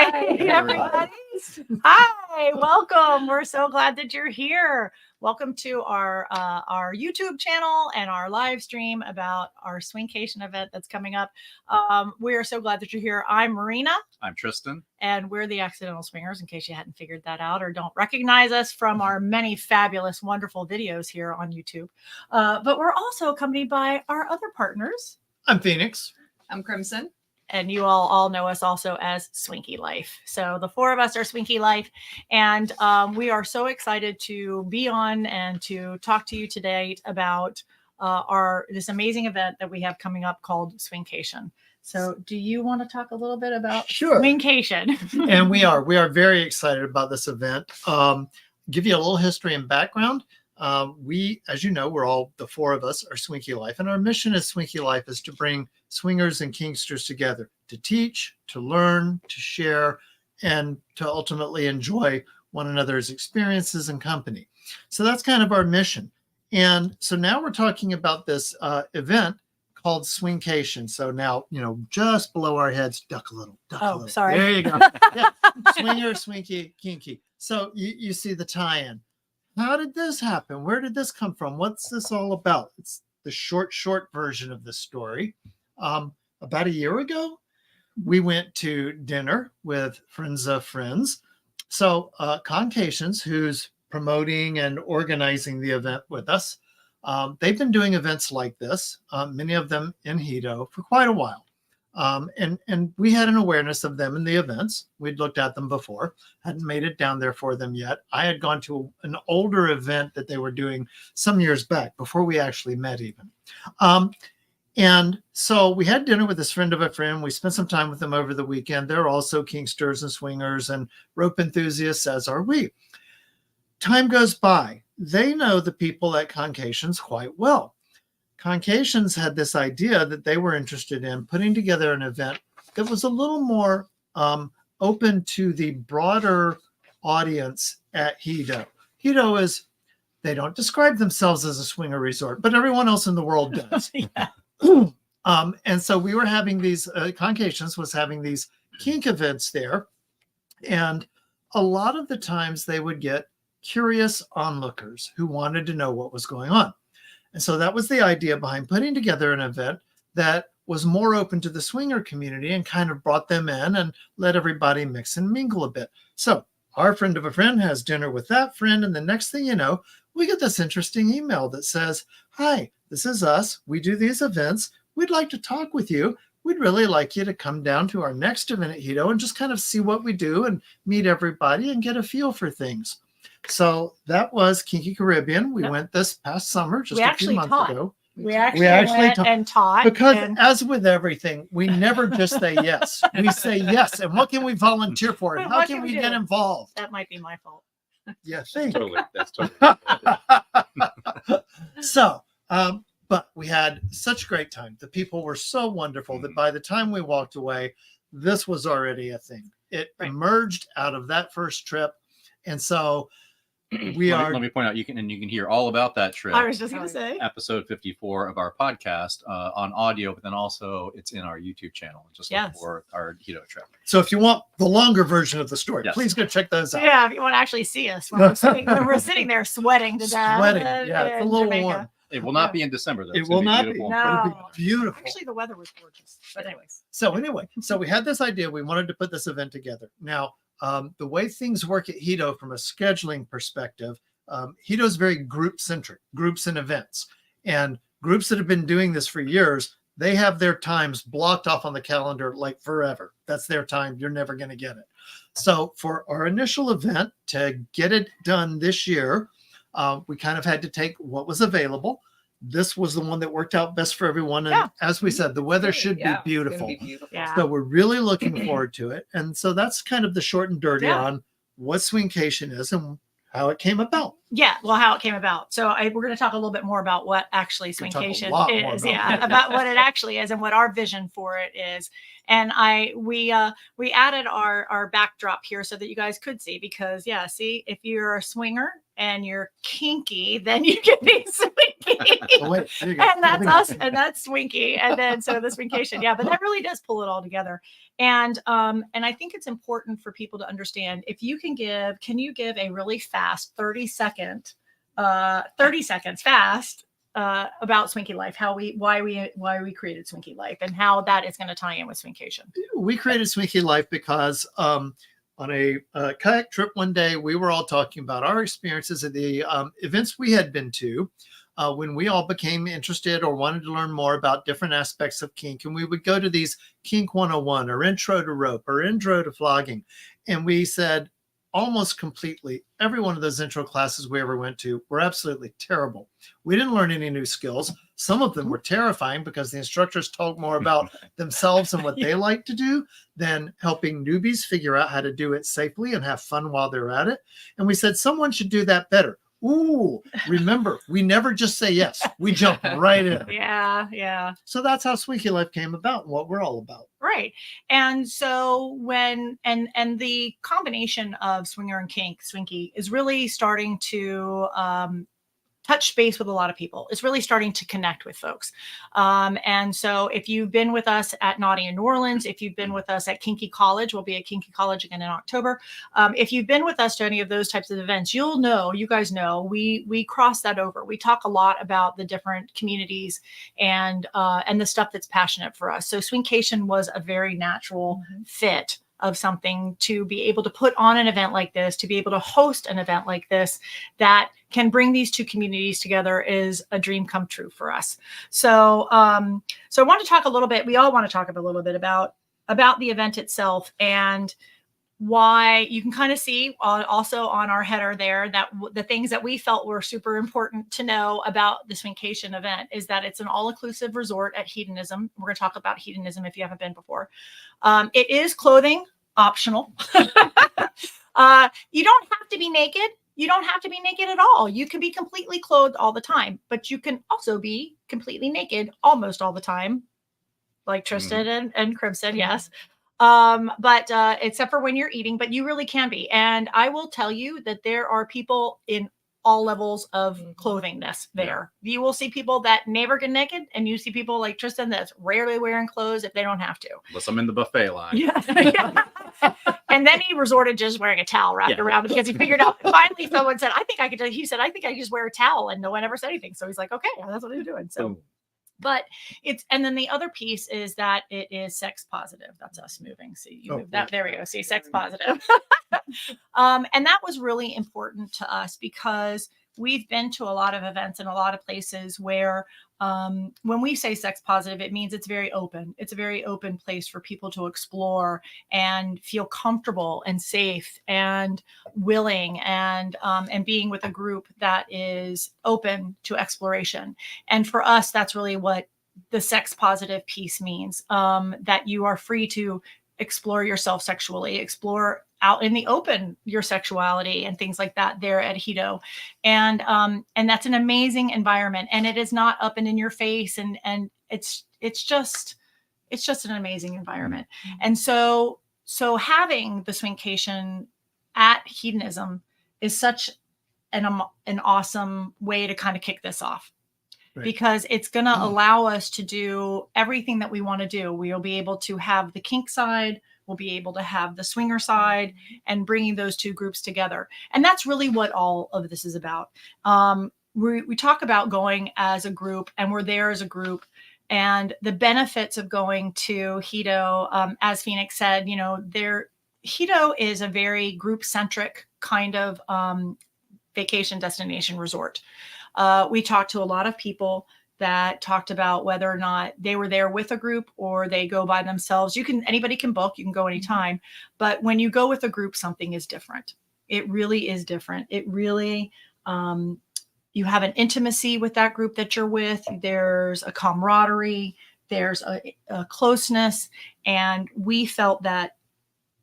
Hi, everybody. Hi, welcome. We're so glad that you're here. Welcome to our YouTube channel and our live stream about our Swinkation event that's coming up. We are so glad that you're here. I'm Marina. I'm Tristan. And we're the Accidental Swingers, in case you hadn't figured that out or don't recognize us from our many fabulous, wonderful videos here on YouTube. But we're also accompanied by our other partners. I'm Phoenix. I'm Crimson. And you all know us also as Swinky Life. So the four of us are Swinky Life. And we are so excited to be on and to talk to you today about this amazing event that we have coming up called Swinkation. So do you want to talk a little bit about Swinkation? And we are very excited about this event. Give you a little history and background. We, as you know, we're all, the four of us are Swinky Life, and our mission as Swinky Life is to bring swingers and kinksters together to teach, to learn, to share, and to ultimately enjoy one another's experiences and company. So that's kind of our mission. And so now we're talking about this event called Swinkation. So now, you know, just below our heads, duck a little, duck a little. Sorry. There you go. Yeah. Swinger, swinky, kinky. So you see the tie-in. How did this happen? Where did this come from? What's this all about? It's the short version of the story. About a year ago, we went to dinner with friends of friends. So Concations, who's promoting and organizing the event with us, they've been doing events like this, many of them in Hedo, for quite a while. And we had an awareness of them in the events. We'd looked at them before, hadn't made it down there for them yet. I had gone to an older event that they were doing some years back before we actually met even. And so we had dinner with this friend of a friend. We spent some time with them over the weekend. They're also kinksters and swingers and rope enthusiasts, as are we. Time goes by. They know the people at Concations quite well. Concations had this idea that they were interested in putting together an event that was a little more open to the broader audience at Hedo. Hedo is, they don't describe themselves as a swinger resort, but everyone else in the world does. And so we were having these, Concations was having these kink events there. And a lot of the times they would get curious onlookers who wanted to know what was going on. And so that was the idea behind putting together an event that was more open to the swinger community and kind of brought them in and let everybody mix and mingle a bit. So our friend of a friend has dinner with that friend. And the next thing you know, we get this interesting email that says, "Hi, this is us. We do these events. We'd like to talk with you. We'd really like you to come down to our next event at Hedo and just kind of see what we do and meet everybody and get a feel for things." So that was Kinky Caribbean. We went this past summer, just a few months ago. We actually went and taught. Because as with everything, we never just say yes. We say yes. And what can we volunteer for? And how can we get involved? That might be my fault. Yeah, thank you. That's totally. So, but we had such a great time. The people were so wonderful that by the time we walked away, this was already a thing. It emerged out of that first trip. And so let me point out, you can hear all about that trip. I was just going to say episode 54 of our podcast on audio, but then also it's in our YouTube channel, just for our Hedo trip. So if you want the longer version of the story, please go check those out. Yeah, if you want to actually see us when we're sitting there sweating to death. Sweating, yeah, it's a little warm. It will not be in December, though. It will not be. No. It'll be beautiful. Actually, the weather was gorgeous. But anyways. So we had this idea. We wanted to put this event together. Now, the way things work at Hedo from a scheduling perspective, Hedo is very group-centric, groups and events. And groups that have been doing this for years, they have their times blocked off on the calendar like forever. That's their time. You're never going to get it. So for our initial event, to get it done this year, we kind of had to take what was available. This was the one that worked out best for everyone. And as we said, the weather should be beautiful. Yeah. So we're really looking forward to it. And so that's kind of the short and dirty on what Swinkation is and how it came about. Yeah, well, how it came about. So we're going to talk a little bit more about what actually Swinkation is. About what it actually is and what our vision for it is. And we added our backdrop here so that you guys could see, because see, if you're a swinger and you're kinky, then you can be Swinkation. Oh, wait, there you go. And that's us, and that's Swinky, and then so the Swinkation, yeah. But that really does pull it all together, and I think it's important for people to understand. If you can you give a really fast 30 seconds fast about Swinky Life, why we created Swinky Life, and how that is going to tie in with Swinkation. We created Swinky Life because on a kayak trip one day, we were all talking about our experiences at the events we had been to when we all became interested or wanted to learn more about different aspects of kink. And we would go to these Kink 101 or Intro to Rope or Intro to Flogging. And we said almost completely every one of those intro classes we ever went to were absolutely terrible. We didn't learn any new skills. Some of them were terrifying because the instructors talked more about themselves and what they like to do than helping newbies figure out how to do it safely and have fun while they're at it. And we said someone should do that better. Ooh, remember, we never just say yes. We jump right in. Yeah. So that's how Swinky Life came about and what we're all about. Right. And so and the combination of swinger and kink, Swinky, is really starting to touch base with a lot of people. It's really starting to connect with folks. And so if you've been with us at Naughty in New Orleans, if you've been with us at Kinky College, we'll be at Kinky College again in October. If you've been with us to any of those types of events, you guys know, we cross that over. We talk a lot about the different communities and the stuff that's passionate for us. So Swinkation was a very natural fit of something to be able to put on an event like this, to be able to host an event like this that can bring these two communities together is a dream come true for us. So, so I want to talk a little bit, we all want to talk a little bit about the event itself and why. You can kind of see also on our header there that the things that we felt were super important to know about the Swinkation event is that it's an all-inclusive resort at Hedonism. We're going to talk about Hedonism if you haven't been before. It is clothing optional. You don't have to be naked. You don't have to be naked at all. You can be completely clothed all the time, but you can also be completely naked almost all the time, like Tristan and Crimson, yes. But except for when you're eating, but you really can be. And I will tell you that there are people in all levels of clothingness there. Yeah. You will see people that never get naked, and you see people like Tristan that's rarely wearing clothes if they don't have to. Unless I'm in the buffet line. Yeah. And then he resorted to just wearing a towel wrapped around it because he figured out. Finally, someone said, he said, I think I could just wear a towel, and no one ever said anything. So he's like, okay, that's what he's doing. So. Boom. But and then the other piece is that it is sex positive. That's us moving. See, you move that. There we go. See, sex positive. And that was really important to us because we've been to a lot of events in a lot of places where when we say sex positive, it means it's very open. It's a very open place for people to explore and feel comfortable and safe and willing and being with a group that is open to exploration. And for us, that's really what the sex positive piece means, that you are free to explore yourself sexually, explore out in the open your sexuality and things like that there at Hedo. And that's an amazing environment, and it is not up and in your face, and it's just an amazing environment. And so having the Swinkation at Hedonism is such an awesome way to kind of kick this off. Right. Because it's going to allow us to do everything that we want to do. We'll be able to have the kink side, we'll be able to have the swinger side, and bringing those two groups together. And that's really what all of this is about. We talk about going as a group, and we're there as a group. And the benefits of going to Hedo, as Phoenix said, Hedo is a very group-centric kind of vacation destination resort. We talked to a lot of people that talked about whether or not they were there with a group or they go by themselves. Anybody can book, you can go anytime. But when you go with a group, something is different. It really is different. It really, you have an intimacy with that group that you're with. There's a camaraderie, there's a closeness. And we felt that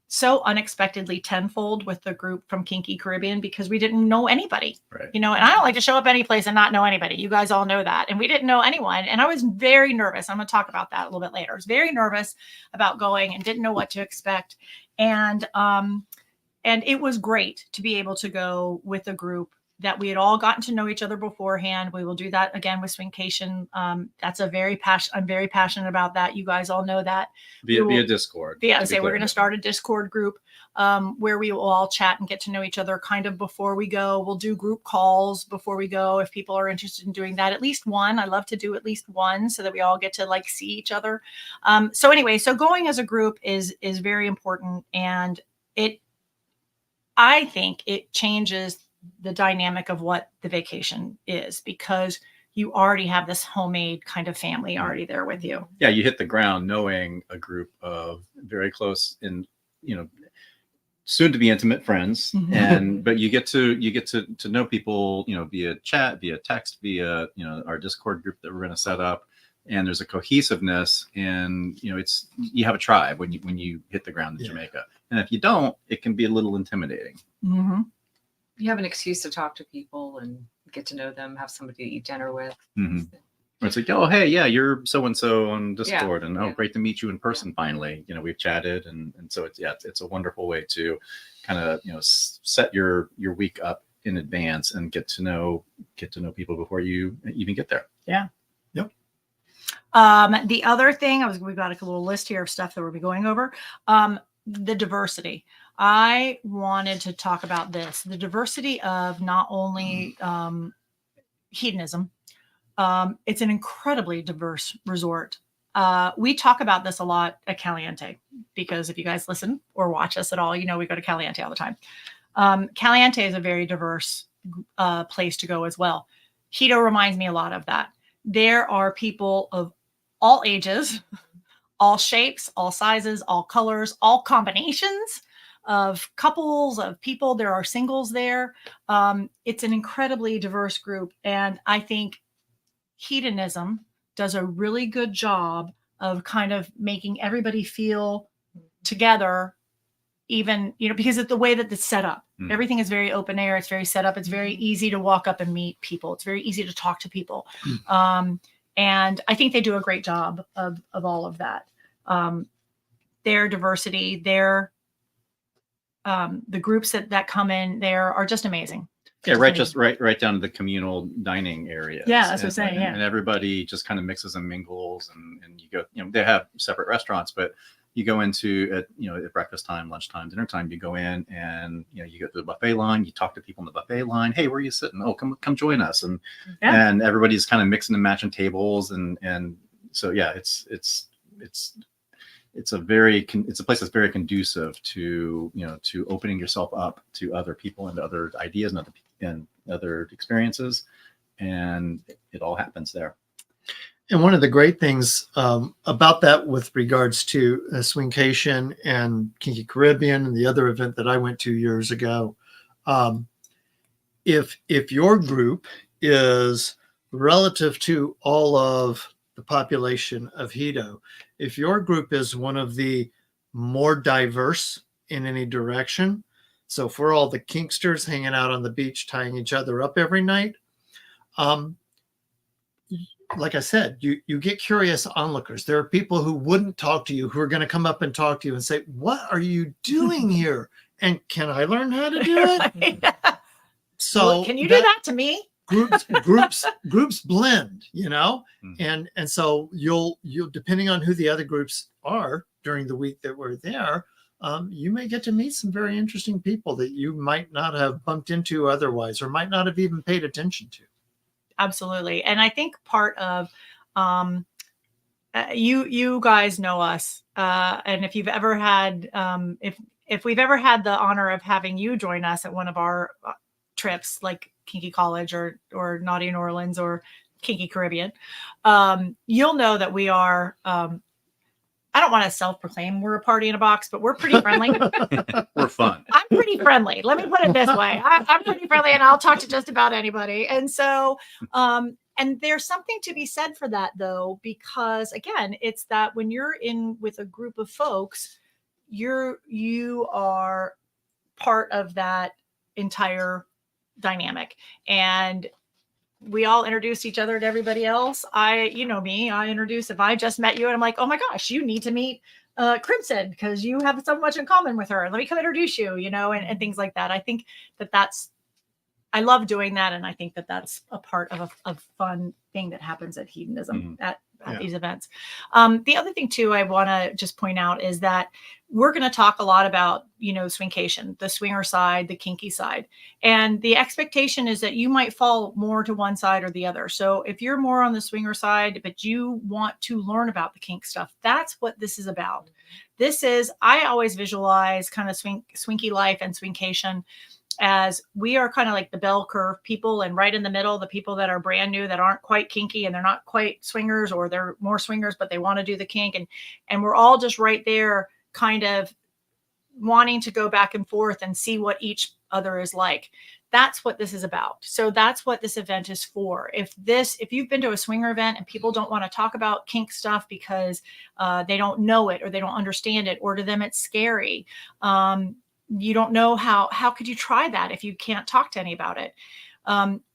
so unexpectedly tenfold with the group from Kinky Caribbean because we didn't know anybody, right. And I don't like to show up any place and not know anybody. You guys all know that. And we didn't know anyone. And I was very nervous. I'm going to talk about that a little bit later. I was very nervous about going and didn't know what to expect. And it was great to be able to go with a group that we had all gotten to know each other beforehand. We will do that again with Swinkation. That's I'm very passionate about that. You guys all know that. Via Discord. Yeah, we're going to start a Discord group where we will all chat and get to know each other kind of before we go. We'll do group calls before we go if people are interested in doing that. At least one. I love to do at least one so that we all get to like see each other. So anyway, so going as a group is very important, and I think it changes the dynamic of what the vacation is, because you already have this homemade kind of family already there with you. Yeah, you hit the ground knowing a group of very close and, you know, soon to be intimate friends, but you get to know people, you know, via chat, via text, via, you know, our Discord group that we're going to set up, and there's a cohesiveness, and you know, you have a tribe when you hit the ground in Jamaica, and if you don't, it can be a little intimidating. You have an excuse to talk to people and get to know them, have somebody to eat dinner with. Or it's like, oh, hey, yeah, you're so-and-so on Discord, and oh, great to meet you in person finally. You know, we've chatted, and so it's a wonderful way to kind of, you know, set your week up in advance and get to know people before you even get there. Yeah. Yep. The other thing we've got a little list here of stuff that we'll be going over. The diversity. I wanted to talk about this, the diversity of not only hedonism. It's an incredibly diverse resort. We talk about this a lot at Caliente, because if you guys listen or watch us at all, you know we go to Caliente all the time. Caliente is a very diverse place to go as well. Hedo reminds me a lot of that. There are people of all ages, all shapes, all sizes, all colors, all combinations of couples, of people. There are singles there. It's an incredibly diverse group. And I think hedonism does a really good job of kind of making everybody feel together, even, you know, because of the way that it's set up. Everything is very open air. It's very set up. It's very easy to walk up and meet people. It's very easy to talk to people. And I think they do a great job of all of that. Their diversity, the groups that come in there are just amazing. Yeah, right down to the communal dining area. Yeah, that's what I'm saying. And everybody just kind of mixes and mingles, and you go, you know, they have separate restaurants, but you go into at breakfast time, lunchtime, dinner time, you go in and, you know, you go to the buffet line, you talk to people in the buffet line. Hey, where are you sitting? Oh, come join us. And everybody's kind of mixing and matching tables. And so, yeah, it's a place that's very conducive to, you know, to opening yourself up to other people and other ideas and other experiences. And it all happens there. And one of the great things about that with regards to Swinkation and Kinky Caribbean and the other event that I went to years ago, if your group is relative to all of the population of Hedo, if your group is one of the more diverse in any direction, so if we're all the kinksters hanging out on the beach tying each other up every night, like I said, you get curious onlookers. There are people who wouldn't talk to you, who are going to come up and talk to you and say, what are you doing here? And can I learn how to do it? So well, can you do that to me? groups blend, you know, and so you'll depending on who the other groups are during the week that we're there, you may get to meet some very interesting people that you might not have bumped into otherwise, or might not have even paid attention to. Absolutely. And I think part of you guys know us, and if you've ever had if we've ever had the honor of having you join us at one of our trips, like Kinky College or Naughty New Orleans or Kinky Caribbean, you'll know that we are I don't want to self-proclaim we're a party in a box, but we're pretty friendly. We're fun. I'm pretty friendly. Let me put it this way. I'm pretty friendly, and I'll talk to just about anybody. And so, and there's something to be said for that, though, because again, it's that when you're in with a group of folks, you are part of that entire dynamic. And we all introduce each other to everybody else. You know me, I introduce, if I just met you and I'm like, oh my gosh, you need to meet Crimson because you have so much in common with her. Let me come introduce you, you know, and things like that. I think that's I love doing that. And I think that that's a part of a fun thing that happens at Hedonism at these events. The other thing too, I want to just point out is that we're going to talk a lot about, Swinkation, the swinger side, the kinky side. And the expectation is that you might fall more to one side or the other. So if you're more on the swinger side, but you want to learn about the kink stuff, that's what this is about. This is, I always visualize kind of Swinky life and Swinkation as we are kind of like the bell curve people, and right in the middle, the people that are brand new, that aren't quite kinky and they're not quite swingers, or they're more swingers, but they want to do the kink. And we're all just right there kind of wanting to go back and forth and see what each other is like. That's what this is about. So that's what this event is for. If you've been to a swinger event and people don't want to talk about kink stuff because they don't know it or they don't understand it, or to them it's scary, you don't know how could you try that if you can't talk to any about it.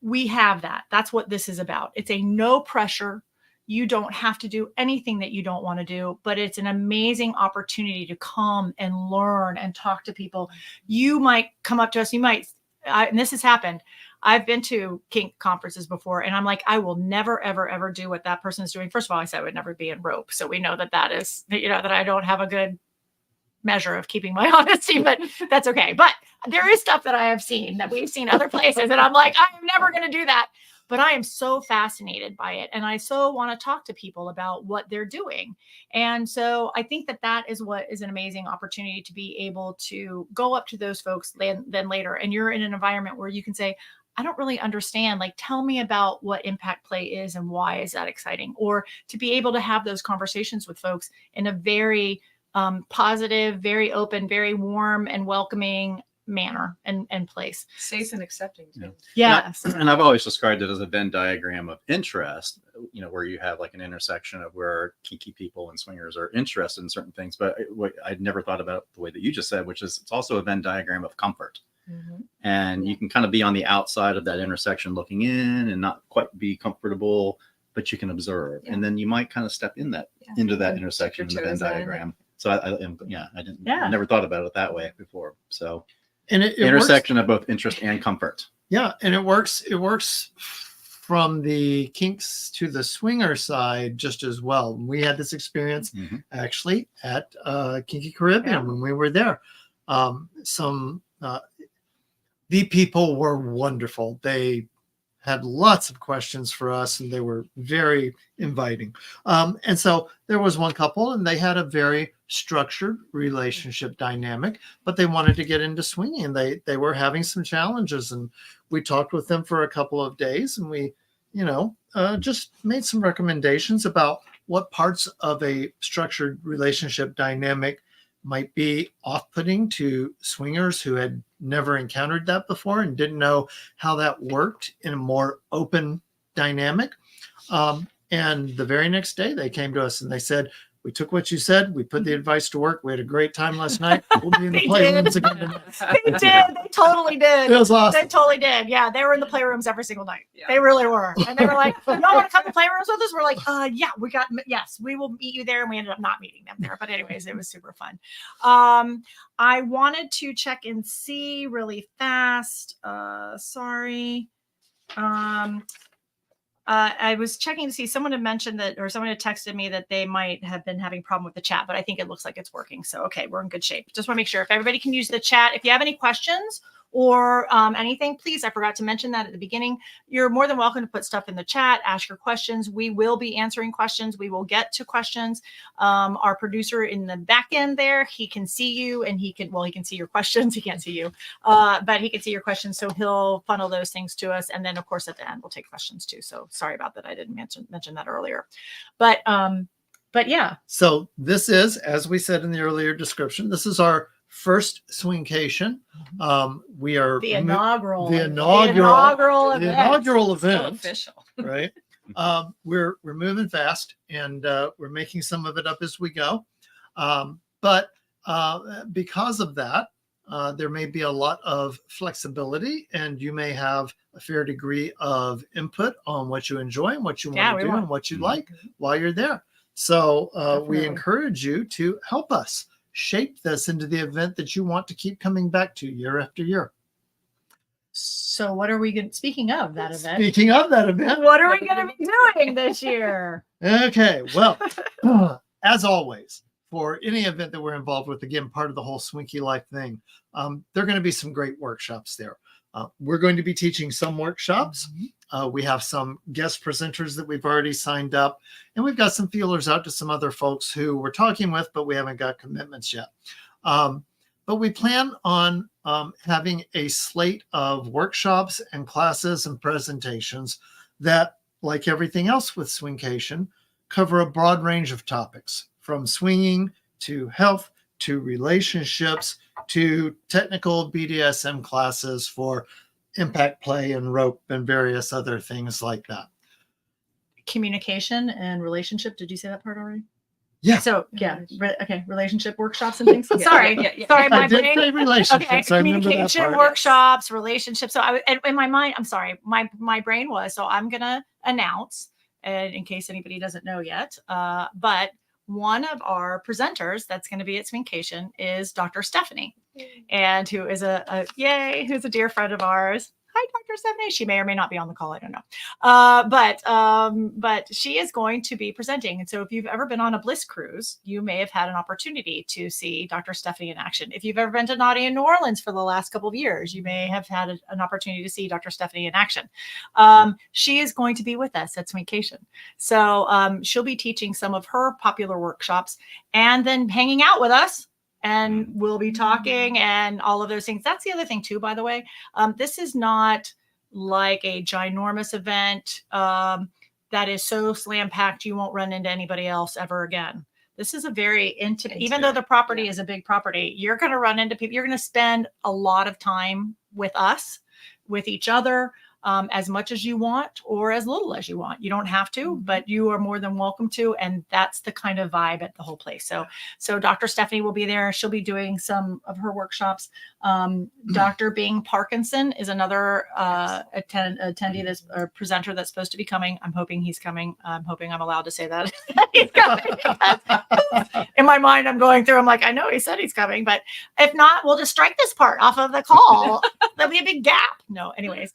We have that. That's what this is about. It's a no pressure. You don't have to do anything that you don't want to do, but it's an amazing opportunity to come and learn and talk to people. You might come up to us. And this has happened. I've been to kink conferences before, and I'm like, I will never, ever, ever do what that person is doing. First of all, I said I would never be in rope. So we know that is, that I don't have a good measure of keeping my honesty, but that's okay. But there is stuff that I have seen, that we've seen other places, and I'm like, I'm never going to do that. But I am so fascinated by it. And I so want to talk to people about what they're doing. And so I think that is what is an amazing opportunity, to be able to go up to those folks then later. And you're in an environment where you can say, I don't really understand. Like, tell me about what impact play is and why is that exciting? Or to be able to have those conversations with folks in a very positive, very open, very warm and welcoming manner and place. Safe and accepting too. Yes. And I've always described it as a Venn diagram of interest, where you have like an intersection of where kinky people and swingers are interested in certain things. But I'd never thought about it the way that you just said, which is it's also a Venn diagram of comfort. Mm-hmm. And you can kind of be on the outside of that intersection looking in and not quite be comfortable, but you can observe. Yeah. And then you might kind of step into that intersection in the Venn diagram. So I never thought about it that way before. So and it intersection works, of both interest and comfort. Yeah, and it works from the kinks to the swinger side just as well. We had this experience actually at Kinky Caribbean when we were there. The people were wonderful. They had lots of questions for us, and they were very inviting. And so there was one couple, and they had a very structured relationship dynamic, but they wanted to get into swinging, and they were having some challenges. And we talked with them for a couple of days, and we, just made some recommendations about what parts of a structured relationship dynamic might be off-putting to swingers who had never encountered that before and didn't know how that worked in a more open dynamic. And the very next day they came to us and they said, we took what you said. We put the advice to work. We had a great time last night. We'll be in the playrooms again tonight. They did. They totally did. It was awesome. They totally did. Yeah, they were in the playrooms every single night. Yeah. They really were. And they were like, y'all want to come to playrooms with us? We're like, yes, we will meet you there. And we ended up not meeting them there. But anyways, it was super fun. I wanted to check and see really fast. Sorry. I was checking to see, someone had mentioned that, or someone had texted me that they might have been having a problem with the chat, but I think it looks like it's working. So, okay, we're in good shape. Just want to make sure if everybody can use the chat. If you have any questions or anything, please, I forgot to mention that at the beginning, you're more than welcome to put stuff in the chat, ask your questions. We will be answering questions. We will get to questions. Our producer in the back end there, he can see you and he can see your questions. He can't see you, but he can see your questions. So he'll funnel those things to us. And then of course, at the end, we'll take questions too. So sorry about that. I didn't mention that earlier, but yeah. So this is, as we said in the earlier description, this is our first Swinkation. We are the inaugural event. So official. Right. We're moving fast, and we're making some of it up as we go. But because of that, there may be a lot of flexibility, and you may have a fair degree of input on what you enjoy and what you want to do and what you like while you're there. So we encourage you to help us shape this into the event that you want to keep coming back to year after year. So what are we going? Speaking of that event, Speaking of that event, what are we going to be doing this year? okay, well, as always, for any event that we're involved with, again, part of the whole Swinky Life thing, there are going to be some great workshops there. We're going to be teaching some workshops. We have some guest presenters that we've already signed up, and we've got some feelers out to some other folks who we're talking with, but we haven't got commitments yet. But we plan on having a slate of workshops and classes and presentations that, like everything else with Swinkation, cover a broad range of topics, from swinging to health to relationships to technical BDSM classes for impact play and rope and various other things like that. Communication and relationship. Did you say that part already? Yeah. So yeah. Okay. Relationship workshops and things. Yeah, Sorry. yeah. Sorry. I My did brain. say relationships. Okay. I remember that Communication part. workshops, relationships. So in my mind, I'm sorry. My brain was, so I'm going to announce, and in case anybody doesn't know yet, but one of our presenters that's going to be at Swinkation is Dr. Stephanie, and who is who's a dear friend of ours. Hi, Dr. Stephanie. She may or may not be on the call. I don't know. But she is going to be presenting. And so if you've ever been on a Bliss cruise, you may have had an opportunity to see Dr. Stephanie in action. If you've ever been to Naughty in New Orleans for the last couple of years, you may have had an opportunity to see Dr. Stephanie in action. She is going to be with us at Swinkation. So she'll be teaching some of her popular workshops and then hanging out with us. And we'll be talking and all of those things. That's the other thing too, by the way. This is not like a ginormous event that is so slam packed you won't run into anybody else ever again. This is a very intimate, even though the property is a big property, you're going to run into people. You're going to spend a lot of time with us, with each other, as much as you want or as little as you want. You don't have to, but you are more than welcome to. And that's the kind of vibe at the whole place. So Dr. Stephanie will be there. She'll be doing some of her workshops. Dr. Bing Parkinson is another attendee, this presenter that's supposed to be coming. I'm hoping he's coming. I'm hoping I'm allowed to say that he's coming. In my mind, I'm going through, I'm like, I know he said he's coming, but if not, we'll just strike this part off of the call. There'll be a big gap. No, anyways.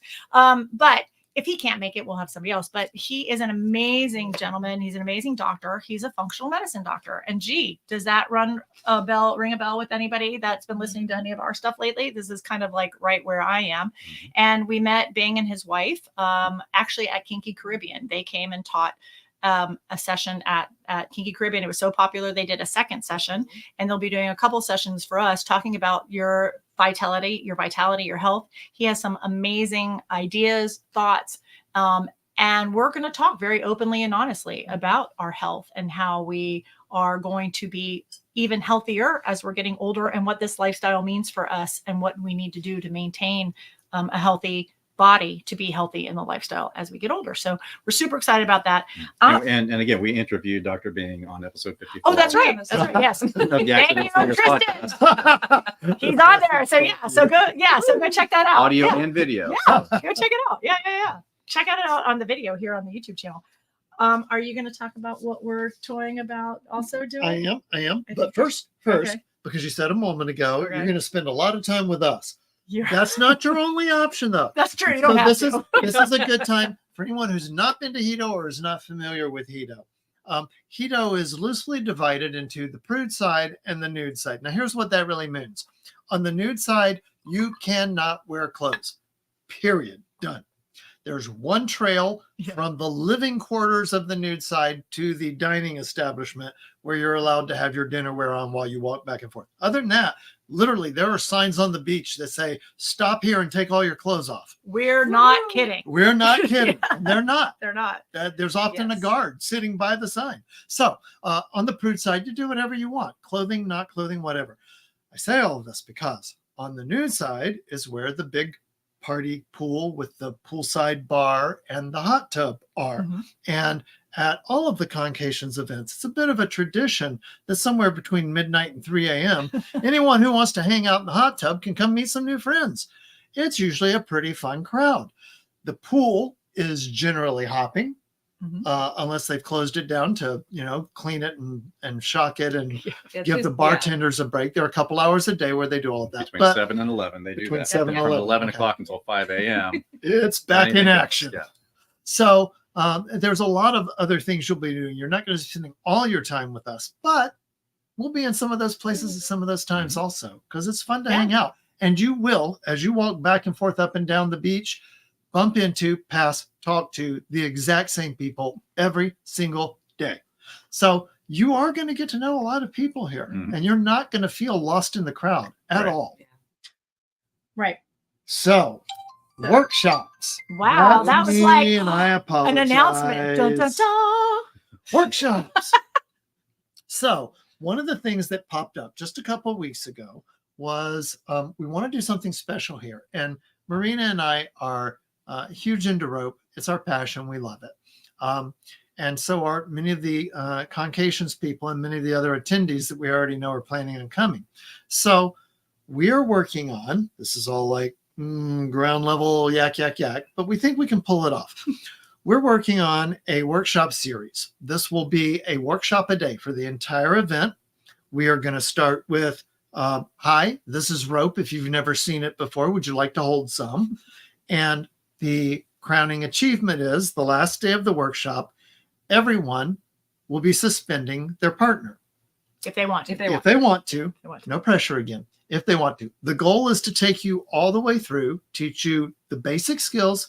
But if he can't make it, we'll have somebody else. But he is an amazing gentleman. He's an amazing doctor. He's a functional medicine doctor. And gee, does that ring a bell with anybody that's been listening to any of our stuff lately? This is kind of like right where I am. And we met Bing and his wife actually at Kinky Caribbean. They came and taught a session at Kinky Caribbean. It was so popular, they did a second session, and they'll be doing a couple sessions for us talking about your vitality, your health. He has some amazing ideas, thoughts, and we're going to talk very openly and honestly about our health and how we are going to be even healthier as we're getting older, and what this lifestyle means for us and what we need to do to maintain a healthy body to be healthy in the lifestyle as we get older. So we're super excited about that. And again, we interviewed Dr. Bing on episode 54. Oh, that's right. That's right. Yes. Of the Thank Accident you, Swingers Tristan. podcast. He's on there. So yeah. So go. Yeah. So go check that out. Audio Yeah. and video. Yeah. Go check it out. Yeah. Check it out on the video here on the YouTube channel. Are you going to talk about what we're toying about also doing? I am. I But think- first, Okay. because you said a moment ago, Okay. you're going to spend a lot of time with us. Yeah. That's not your only option, though. That's true. You don't So have this to. is a good time for anyone who's not been to Hedo or is not familiar with Hedo. Hedo is loosely divided into the prude side and the nude side. Now, here's what that really means. On the nude side, you cannot wear clothes. Period. Done. There's one trail from the living quarters of the nude side to the dining establishment where you're allowed to have your dinner wear on while you walk back and forth. Other than that, literally, there are signs on the beach that say, stop here and take all your clothes off. We're not kidding. We're not kidding. And they're not. They're not. There's often a Yes. guard sitting by the sign. So on the prude side, you do whatever you want. Clothing, not clothing, whatever. I say all of this because on the nude side is where the big party pool with the poolside bar and the hot tub are. Mhm. And at all of the Concations events, it's a bit of a tradition that somewhere between midnight and 3 a.m., anyone who wants to hang out in the hot tub can come meet some new friends. It's usually a pretty fun crowd. The pool is generally hopping. unless they've closed it down to, clean it and shock it and Yeah, give the bartenders a break. There are a couple hours a day where they do all of that. Between But 7 and 11, they do between that. 7 and From 11, 11 okay. o'clock until 5 a.m. It's back in Anything goes, action. Yeah. So there's a lot of other things you'll be doing. You're not going to be spending all your time with us, but we'll be in some of those places at some of those times also, because it's fun to hang out. And you will, as you walk back and forth up and down the beach, bump into, pass, talk to the exact same people every single day. So you are going to get to know a lot of people here, and you're not going to feel lost in the crowd at all. Right. So workshops. Wow, That's that was me, like and I apologize. an announcement. Dun, dun, dun. Workshops. So one of the things that popped up just a couple of weeks ago was we want to do something special here. And Marina and I are huge into rope. It's our passion. We love it. And so are many of the Concations people and many of the other attendees that we already know are planning on coming. So we are working on, this is all like ground level, yak, but we think we can pull it off. We're working on a workshop series. This will be a workshop a day for the entire event. We are going to start with, hi, this is rope. If you've never seen it before, would you like to hold some? And the crowning achievement is the last day of the workshop, everyone will be suspending their partner. If they want to. If they want to. No pressure again. If they want to. The goal is to take you all the way through, teach you the basic skills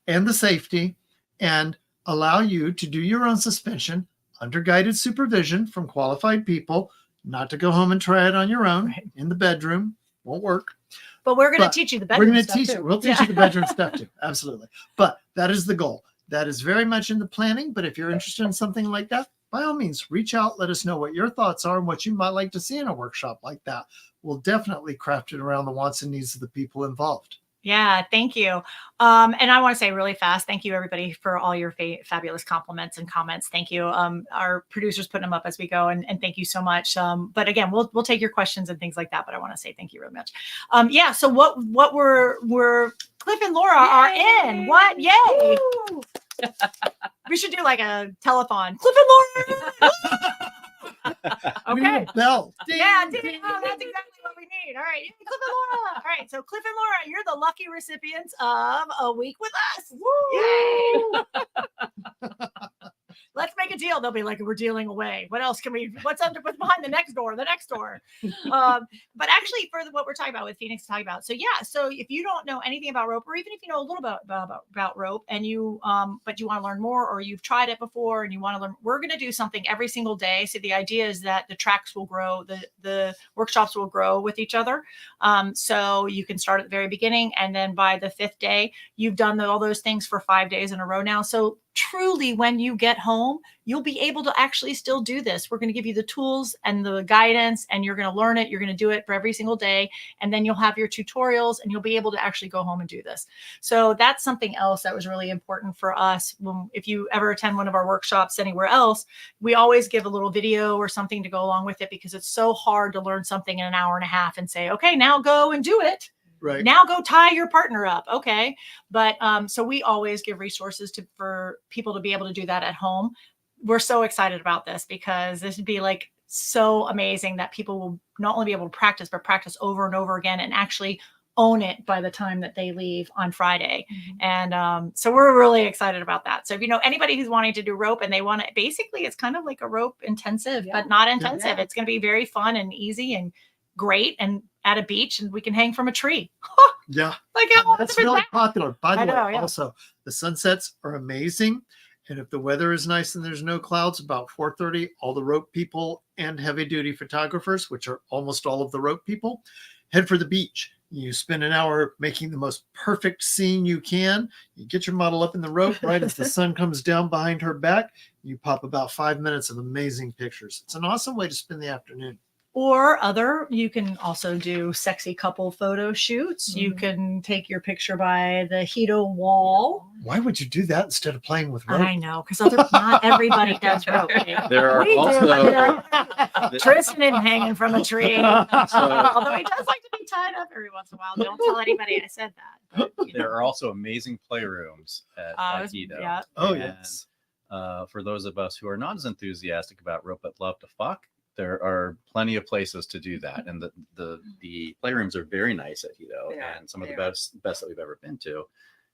and the safety, and allow you to do your own suspension under guided supervision from qualified people, not to go home and try it on your own in the bedroom. Won't work. But we're going to teach you the bedroom We're going to stuff teach too. you. We'll teach you the bedroom stuff too. Absolutely. But that is the goal. That is very much in the planning. But if you're interested in something like that, by all means, reach out. Let us know what your thoughts are and what you might like to see in a workshop like that. We'll definitely craft it around the wants and needs of the people involved. Yeah, thank you. And I want to say really fast, thank you everybody for all your fabulous compliments and comments. Thank you. Our producers putting them up as we go, and thank you so much. But again, we'll take your questions and things like that. But I want to say thank you really much. Yeah. So what we're Cliff and Laura are in. What? Yay! We should do like a telethon. Cliff and Laura. We need a bell. Ding, Yeah, ding, oh, that's exactly what we need. All right, Cliff and Laura. All right, so Cliff and Laura, you're the lucky recipients of a week with us. Yay! Let's make a deal. They'll be like, we're dealing away. What else can we? What's behind the next door? The next door. But actually, for what we're talking about, with Phoenix talking about. So yeah. So if you don't know anything about rope, or even if you know a little bit about rope, and you but you want to learn more, or you've tried it before and you want to learn, we're going to do something every single day. So the idea is that the tracks will grow, the workshops will grow with each other. So you can start at the very beginning, and then by the 5th day, you've done all those things for 5 days in a row now. So truly, when you get home, you'll be able to actually still do this. We're going to give you the tools and the guidance, and you're going to learn it. You're going to do it for every single day. And then you'll have your tutorials, and you'll be able to actually go home and do this. So that's something else that was really important for us. If you ever attend one of our workshops anywhere else, we always give a little video or something to go along with it, because it's so hard to learn something in an hour and a half and say, okay, now go and do it. Right. Now go tie your partner up. Okay. But so we always give resources for people to be able to do that at home. We're so excited about this, because this would be like so amazing that people will not only be able to practice, but practice over and over again and actually own it by the time that they leave on Friday. And so we're really excited about that. So if you know anybody who's wanting to do rope and they want to, basically it's kind of like a rope intensive, but not intensive. Yeah. It's going to be very fun and easy and great, and at a beach, and we can hang from a tree. Yeah. Like how That's awesome is really that? popular. By the I way, know, yeah. also, the sunsets are amazing. And if the weather is nice and there's no clouds, about 4:30, all the rope people and heavy duty photographers, which are almost all of the rope people, head for the beach. You spend an hour making the most perfect scene you can. You get your model up in the rope right as the sun comes down behind her back. You pop about 5 minutes of amazing pictures. It's an awesome way to spend the afternoon. Or you can also do sexy couple photo shoots. You can take your picture by the Hedo wall. Why would you do that instead of playing with rope? I know, because not everybody does rope. There are We do, also but Tristan isn't hanging from a tree. Although he does like to be tied up every once in a while. Don't tell anybody I said that. But, there are also amazing playrooms at Hedo. Yeah. Oh, And, yes. for those of us who are not as enthusiastic about rope but love to fuck, there are plenty of places to do that, and the playrooms are very nice at Hedo, and some of the best that we've ever been to.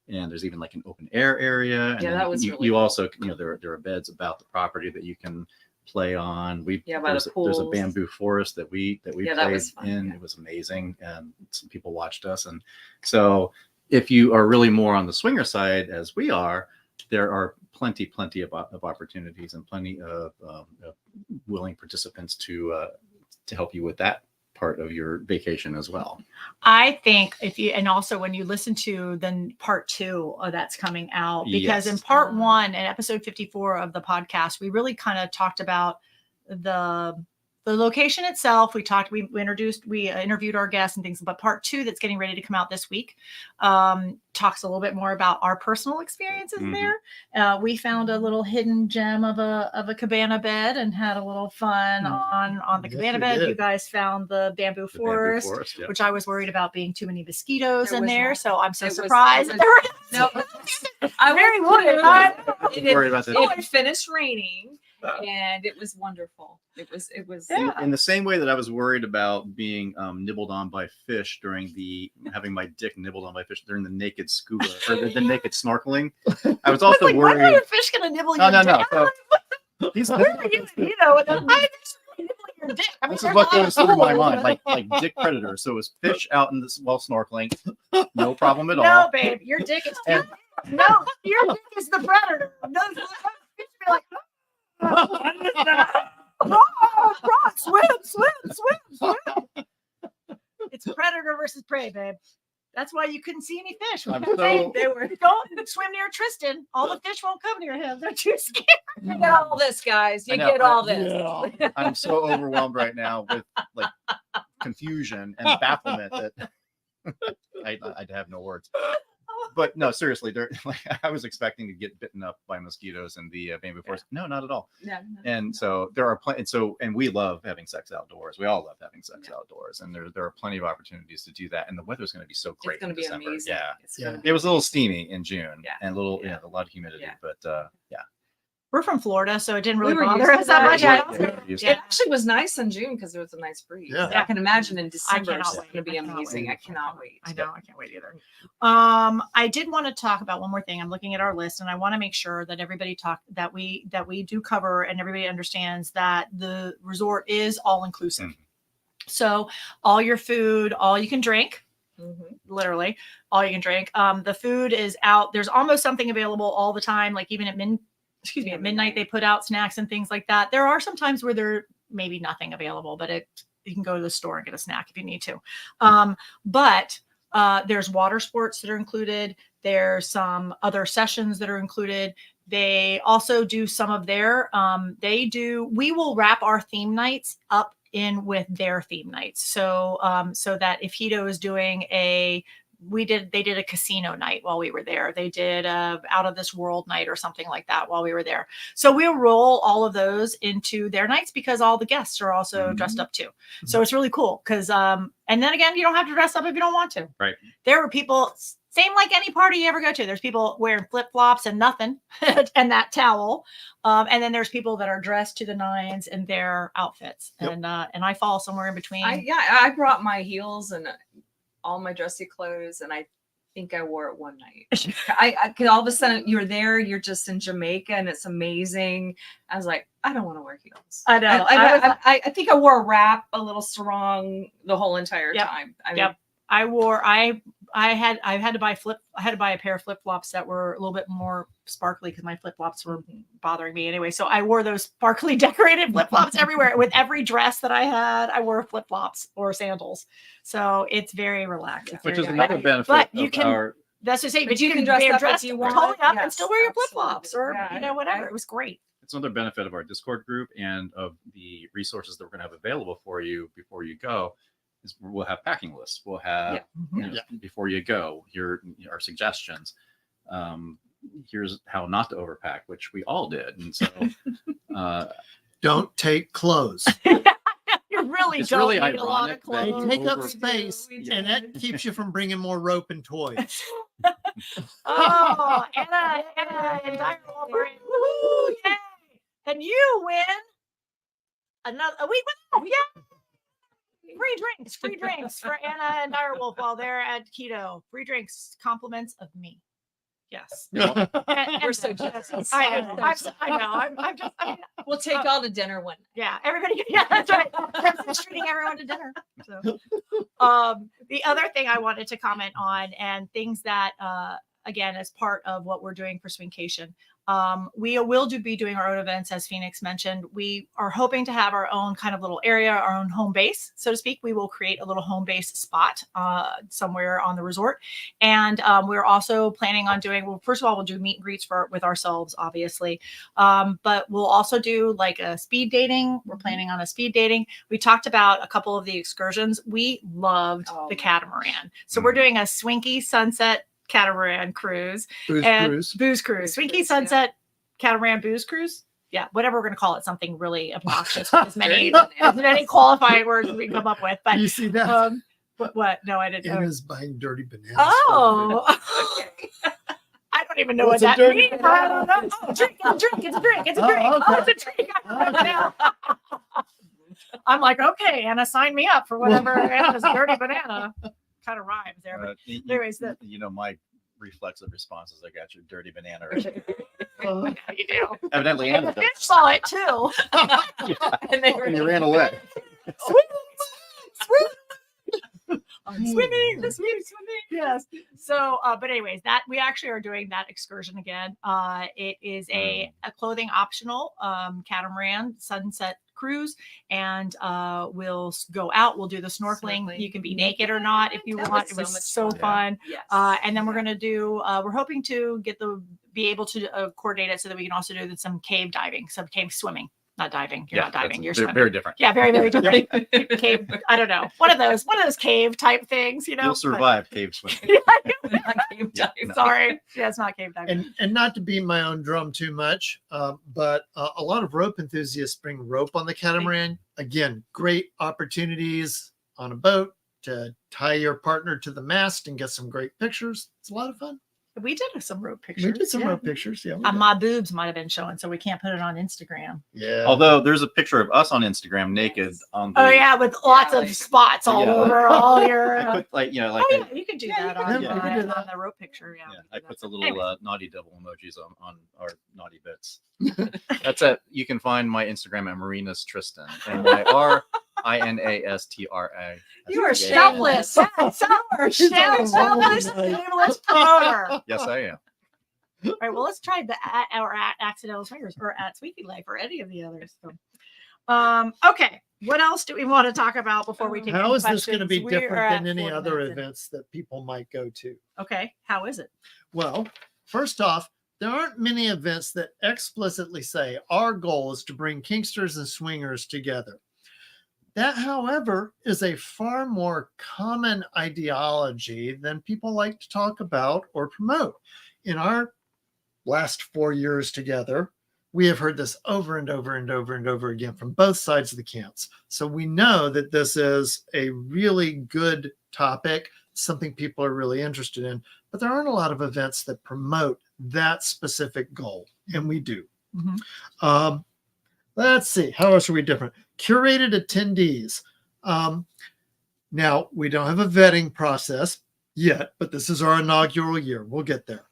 And there's even like an open air area. And Yeah, then that was you, really you cool. also, there are beds about the property that you can play on. by the There's a pools. bamboo forest that we Yeah, played that was fun, in. yeah. It was amazing, and some people watched us. And so if you are really more on the swinger side, as we are, there are plenty of opportunities and plenty of willing participants to help you with that part of your vacation as well. I think and also when you listen to then part 2 that's coming out, because in part 1 in episode 54 of the podcast, we really kind of talked about the location itself. We interviewed our guests and things, but part 2 that's getting ready to come out this week talks a little bit more about our personal experiences there. We found a little hidden gem of a cabana bed and had a little fun on the cabana bed. did. You guys found the bamboo forest, Yeah. which I was worried about being too many mosquitoes There in was there. not. So I'm so It was- surprised. it that there No, were- I Very was worried. too. Don't worry about that. It finished raining, and it was wonderful. It was. Yeah. In the same way that I was worried about being nibbled on by fish having my dick nibbled on by fish during the naked scuba or the naked snorkeling, I was also like, why are worried. a fish gonna nibble No, your no, dick? no. So these, Where are you? You know, and then why are they nibbling your dick? I mean, this is there's what a lot goes of through my holes. mind, like dick predators. So it was fish out in this while snorkeling, no problem at No, all. babe, your dick is And- no, your dick is the predator. No, the fish be like, oh, swim. It's predator versus prey, babe. That's why you couldn't see any fish. I'm Because so- they were don't swim near Tristan. All the fish won't come near him. They're too scared. You get all this, guys. You I know. get all this. Yeah. I'm so overwhelmed right now with like confusion and bafflement that I'd have no words. But no, seriously, I was expecting to get bitten up by mosquitoes in the bamboo forest. No, not at all. Yeah. And so there are plenty. And we love having sex outdoors. We all love having sex outdoors, and there are plenty of opportunities to do that. And the weather's going to be so great. It's going to in be December. amazing. Yeah, It's Yeah. gonna be it was a little steamy in June, Yeah. and a little, Yeah. a lot of humidity. Yeah. But yeah, We're from Florida, so it didn't really We were bother used us to that that. much. Yeah. Yeah. Used It to it. actually was nice in June because there was a nice breeze. Yeah. I can imagine in December cannot it's wait. going to be I cannot amazing. wait. I cannot wait. I know. I can't wait either. I did want to talk about one more thing. I'm looking at our list, and I want to make sure that everybody that we do cover, and everybody understands that the resort is all inclusive. Mhm. So all your food, all you can drink, Mhm. literally all you can drink. The food is out. There's almost something available all the time. Like even at Yeah, midnight, they put out snacks and things like that. There are some times where there may be nothing available, but you can go to the store and get a snack if you need to. But there's water sports that are included. There's some other sessions that are included. They also do some of their, we will wrap our theme nights up in with their theme nights. So, so that if Hedo is doing they did a casino night while we were there. They did a out of this world night or something like that while we were there. So we'll roll all of those into their nights because all the guests are also dressed up too. So it's really cool because, and then again, you don't have to dress up if you don't want to. Right. There were people, same like any party you ever go to. There's people wearing flip-flops and nothing and that towel. And then there's people that are dressed to the nines in their outfits. Yep. And I fall somewhere in between. I brought my heels and all my dressy clothes, and I think I wore it one night. I all of a sudden you're there, you're just in Jamaica, and it's amazing. I was like, I don't want to wear heels. I know. I think I wore a wrap, a little sarong the whole entire Yep. time. Yep. I had to buy a pair of flip-flops that were a little bit more sparkly because my flip-flops were bothering me anyway. So I wore those sparkly decorated flip-flops everywhere. With every dress that I had, I wore flip-flops or sandals. So it's very relaxed. It's Which very is good. another benefit But you of can- our. That's to say, But you can dress wear up if you want. totally up and Yes, still wear your absolutely. flip-flops or Yeah, whatever. It was great. It's another benefit of our Discord group and of the resources that we're going to have available for you before you go. Is we'll have packing lists. We'll have before you go our suggestions. Here's how not to overpack, which we all did, and so Don't take clothes. You really It's don't really need a lot of ironic that They clothes. take up Over- space, We and that keeps you from bringing more rope and toys. Oh, Anna and Direwolf are in. Woohoo! Yay! And you win another a week with us. Yeah. Free drinks for Anna and Direwolf while they're at keto. Free drinks, compliments of me. Yes. We're so generous. I know. I'm just. We'll take y'all to dinner one night. Yeah, everybody. Yeah, that's right. President's treating everyone to dinner. So, the other thing I wanted to comment on, and things that, again, as part of what we're doing for Swinkation, we will be doing our own events, as Phoenix mentioned. We are hoping to have our own kind of little area, our own home base, so to speak. We will create a little home base spot somewhere on the resort, and we're also planning on doing. Well, first of all, we'll do meet and greets with ourselves, obviously, but we'll also do like a speed dating. We're planning on a speed dating. We talked about a couple of the excursions. We loved the catamaran, so we're doing a Swinky sunset catamaran cruise. Booze cruise. Swinky sunset catamaran booze cruise. Yeah, whatever we're going to call it, something really obnoxious with as many qualifying words we can come up with. But you see that? What? No, I didn't know. Anna's buying dirty bananas. Oh, I don't even know What's what a that dirty means. banana? I don't know. Oh, it's a drink. Okay. Oh, it's a drink. I'm like, okay, Anna, sign me up for whatever Anna's dirty banana. Kind of rhymes there. But anyways, my reflexive response is I got your dirty banana. yeah, you do. Evidently, And Anna the fish saw it too. and you ran away. Swimming. Yes. So, but anyways, that we actually are doing that excursion again. It is a clothing optional catamaran sunset cruise, and we'll go out. We'll do the snorkeling. You can be naked or not if you want. It was so fun. Yes. And then we're gonna do. We're hoping to be able to coordinate it so that we can also do some cave diving, some cave swimming. Not diving. You're not diving. You're swimming. Very different. Yeah, very, very different. Cave. I don't know. One of those cave type things. You know. You'll survive cave swimming. Not cave diving. Sorry. Yeah, it's not cave diving. And not to beat my own drum too much, but a lot of rope enthusiasts bring rope on the catamaran. Again, great opportunities on a boat to tie your partner to the mast and get some great pictures. It's a lot of fun. We did some rope pictures. We did some rope pictures. Yeah. My boobs might have been showing, so we can't put it on Instagram. Yeah. Although there's a picture of us on Instagram naked on the. Oh yeah, with lots of spots all over all your. I put, like oh yeah, you can do that on the rope picture. Yeah. I put the little naughty devil emojis on our naughty bits. That's it. You can find my Instagram at Marina's Tristan. MYRINASTRA. You are selfless. Shameless promoter. Yes, I am. All right, well, let's try the at Accidental Swingers or at Swinky Life or any of the others. So, okay, what else do we want to talk about before we take? How is this going to be questions? different than any other events that people might go to? Okay, how is it? Well, first off, there aren't many events that explicitly say our goal is to bring kinksters and swingers together. That, however, is a far more common ideology than people like to talk about or promote. In our last 4 years together, we have heard this over and over and over and over again from both sides of the camps. So we know that this is a really good topic, something people are really interested in, but there aren't a lot of events that promote that specific goal, and we do. Mm-hmm. Let's see, how else are we different? Curated attendees. Now, we don't have a vetting process yet, but this is our inaugural year. We'll get there.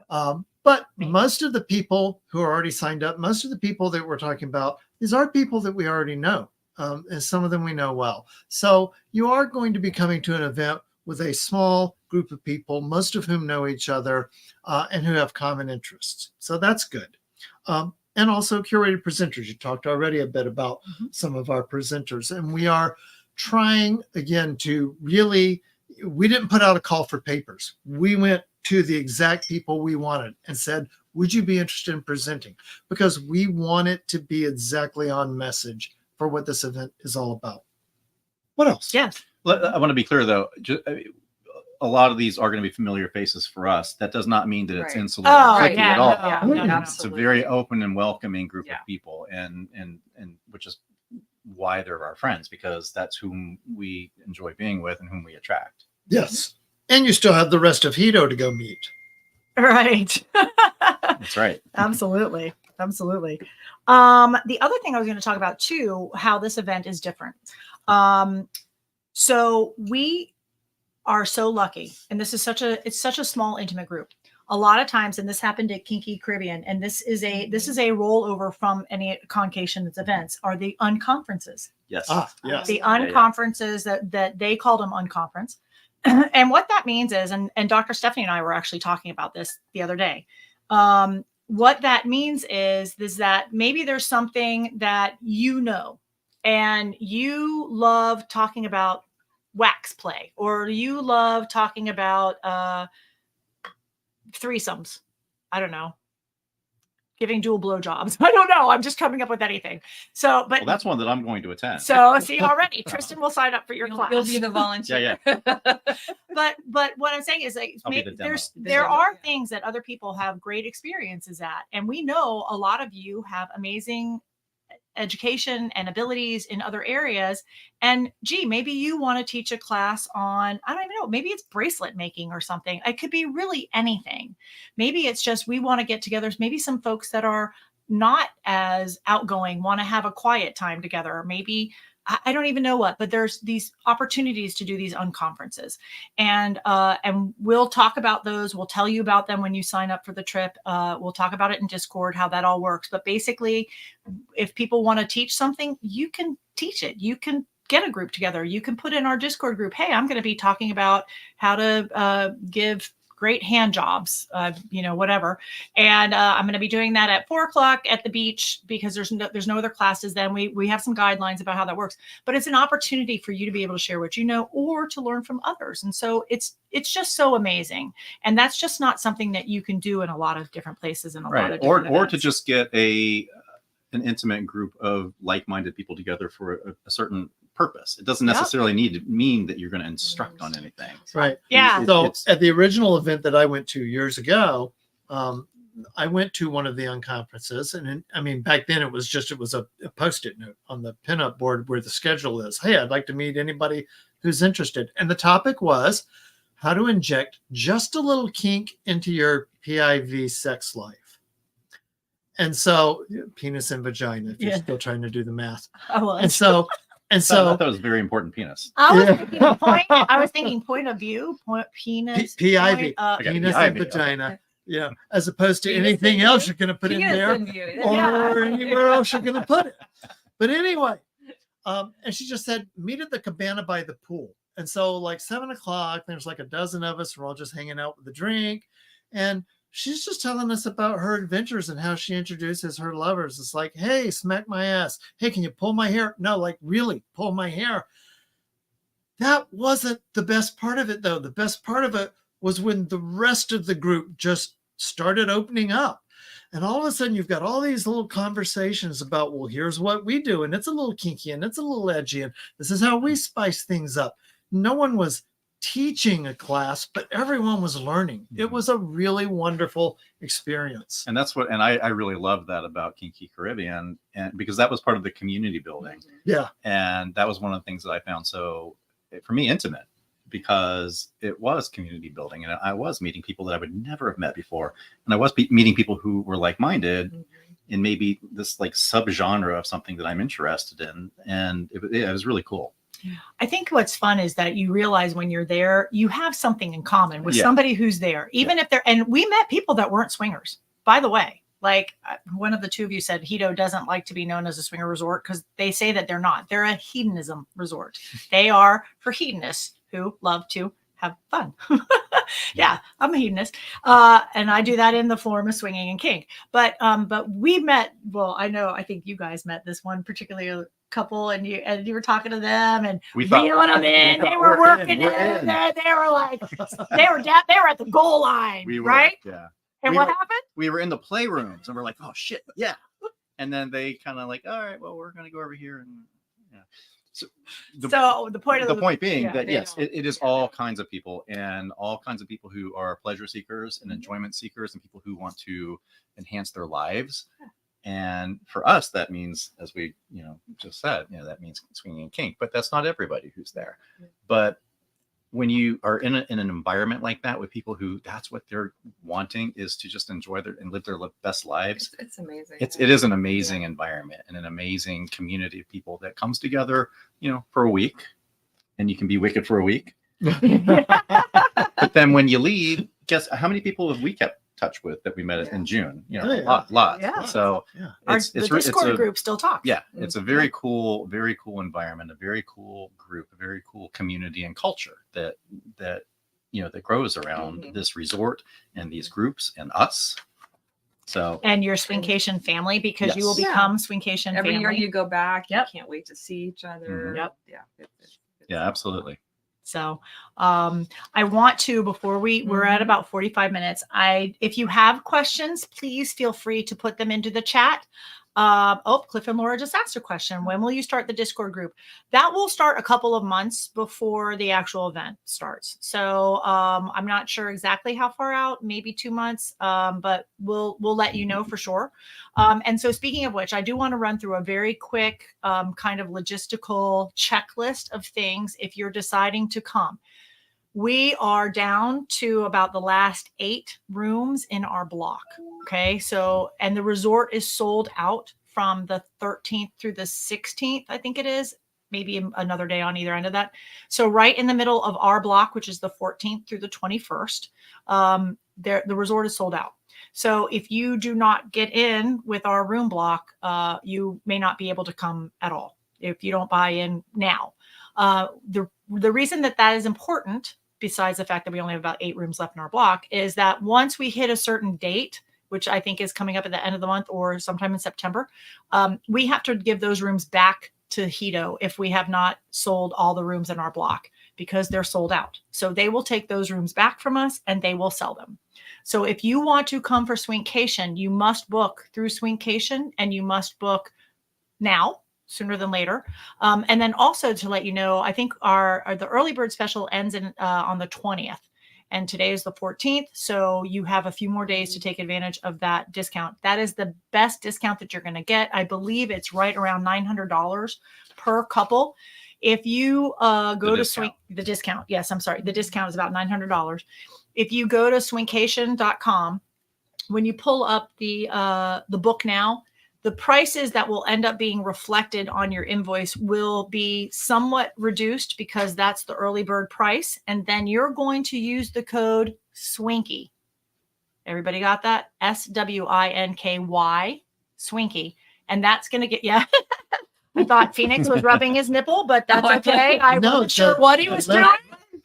But most of the people who are already signed up, most of the people that we're talking about, these are people that we already know, and some of them we know well. So you are going to be coming to an event with a small group of people, most of whom know each other and who have common interests. So that's good. And also curated presenters. You talked already a bit about some of our presenters. And we are trying, again, to really, we didn't put out a call for papers. We went to the exact people we wanted and said, would you be interested in presenting? Because we want it to be exactly on message for what this event is all about. What else? Yes. I want to be clear, though. A lot of these are going to be familiar faces for us. That does not mean that it's insular at all. It's a very open and welcoming group of people, and which is why they're our friends, because that's whom we enjoy being with and whom we attract. Yes. And you still have the rest of Hedo to go meet. Right. That's right. Absolutely. Absolutely. The other thing I was going to talk about too, how this event is different. So we are so lucky, and this is it's such a small, intimate group. A lot of times, and this happened at Kinky Caribbean, and this is a rollover from any Concation's events, are the unconferences. Yes. Yes. The unconferences that they called them unconference. And what that means is, and Dr. Stephanie and I were actually talking about this the other day. What that means is that maybe there's something that you know, and you love talking about wax play, or you love talking about threesomes. I don't know. Giving dual blowjobs. I don't know. I'm just coming up with anything. So, but Well, that's one that I'm going to attend. so see already, Tristan will sign up for your class. You'll be the volunteer. Yeah. But what I'm saying is, like, I'll be the demo. there are things that other people have great experiences at, and we know a lot of you have amazing education and abilities in other areas. And gee, maybe you want to teach a class on, I don't even know, maybe it's bracelet making or something. It could be really anything. Maybe it's just we want to get together. Maybe some folks that are not as outgoing want to have a quiet time together. Or maybe I don't even know what, but there's these opportunities to do these unconferences, and we'll talk about those. We'll tell you about them when you sign up for the trip. We'll talk about it in Discord, how that all works. But basically, if people want to teach something, you can teach it. You can get a group together. You can put in our Discord group, hey, I'm going to be talking about how to give great hand jobs, whatever. And I'm going to be doing that at 4:00 at the beach, because there's no other classes. Then we have some guidelines about how that works, but it's an opportunity for you to be able to share what you know, or to learn from others. And so it's just so amazing. And that's just not something that you can do in a lot of different places and a lot of different or events. to just get an intimate group of like-minded people together for a certain purpose. It doesn't necessarily need to mean that you're going to instruct on anything. Right. Yeah. So at the original event that I went to years ago, I went to one of the unconferences, and I mean, back then it was a Post-it note on the pinup board where the schedule is. Hey, I'd like to meet anybody who's interested. And the topic was how to inject just a little kink into your PIV sex life. And so, penis and vagina, if you're still trying to do the math. And so I thought that was a very important penis. I was thinking point of view, penis, PIV, point, penis PIV, and vagina. Yeah, as opposed to Penis anything and else view. you're going to put in Penis there, and view. or anywhere else you're going to put it. But anyway, and she just said, meet at the cabana by the pool. And so, like 7:00, there's like a dozen of us. We're all just hanging out with a drink, and she's just telling us about her adventures and how she introduces her lovers. It's like, hey, smack my ass. Hey, can you pull my hair? No, like really pull my hair. That wasn't the best part of it, though. The best part of it was when the rest of the group just started opening up. And all of a sudden, you've got all these little conversations about, well, here's what we do. And it's a little kinky and it's a little edgy. And this is how we spice things up. No one was teaching a class, but everyone was learning. It was a really wonderful experience. And that's what, and I really love that about Kinky Caribbean, and because that was part of the community building. Yeah. And that was one of the things that I found so, for me, intimate, because it was community building, and I was meeting people that I would never have met before. And I was meeting people who were like-minded in maybe this like subgenre of something that I'm interested in. And it was really cool. I think what's fun is that you realize when you're there, you have something in common with somebody who's there, even if they're, and we met people that weren't swingers, by the way. Like one of the two of you said, Hedo doesn't like to be known as a swinger resort because they say that they're not. They're a hedonism resort. They are for hedonists who love to have fun. Yeah, I'm a hedonist. And I do that in the form of swinging and kink. But we met, well, I think you guys met this one particular couple, and you were talking to them and reeling them in. They were working in. They were like, they were at the goal line, right? Yeah. And what happened? We were in the playrooms and we're like, oh shit, yeah. And then they kind of like, all right, well, we're gonna go over here, and yeah. So the point being that yes, it is all kinds of people, and all kinds of people who are pleasure seekers and enjoyment seekers, and people who want to enhance their lives. And for us, that means, as we just said, that means swinging and kink. But that's not everybody who's there. But when you are in an environment like that with people who that's what they're wanting is to just enjoy and live their best lives. It's amazing. It is an amazing environment and an amazing community of people that comes together, for a week, and you can be wicked for a week. But then when you leave, guess how many people have we kept touch with that we met in June? A lot. Yeah. So The Discord group still talks. Yeah, it's a very cool environment, a very cool group, a very cool community and culture that grows around this resort and these groups and us. So and your Swinkation family, because you will become Swinkation every family. year you go back. Yep. You can't wait to see each other. Yep. Yeah, absolutely. So I want to, before we're at about 45 minutes, if you have questions, please feel free to put them into the chat. Cliff and Laura just asked a question. When will you start the Discord group? That will start a couple of months before the actual event starts. So I'm not sure exactly how far out, maybe 2 months, but we'll let you know for sure. And so speaking of which, I do want to run through a very quick kind of logistical checklist of things if you're deciding to come. We are down to about the last 8 rooms in our block. Okay. So, and the resort is sold out from the 13th through the 16th, I think it is. Maybe another day on either end of that. So right in the middle of our block, which is the 14th through the 21st, the resort is sold out. So if you do not get in with our room block, you may not be able to come at all if you don't buy in now. The reason that is important, besides the fact that we only have about 8 rooms left in our block, is that once we hit a certain date, which I think is coming up at the end of the month or sometime in September, we have to give those rooms back to Hedo if we have not sold all the rooms in our block, because they're sold out. So they will take those rooms back from us and they will sell them. So if you want to come for Swinkation, you must book through Swinkation, and you must book now, sooner than later. And then also to let you know, I think the early bird special ends on the 20th, and today is the 14th. So you have a few more days to take advantage of that discount. That is the best discount that you're going to get. I believe it's right around $900 per couple. If you go to the discount, yes, I'm sorry. The discount is about $900. If you go to swinkation.com, when you pull up the book now, the prices that will end up being reflected on your invoice will be somewhat reduced because that's the early bird price. And then you're going to use the code SWINKY. Everybody got that? SWINKY, Swinky. And that's going to get, yeah. I thought Phoenix was rubbing his nipple, but that's okay. I wasn't sure what he was doing.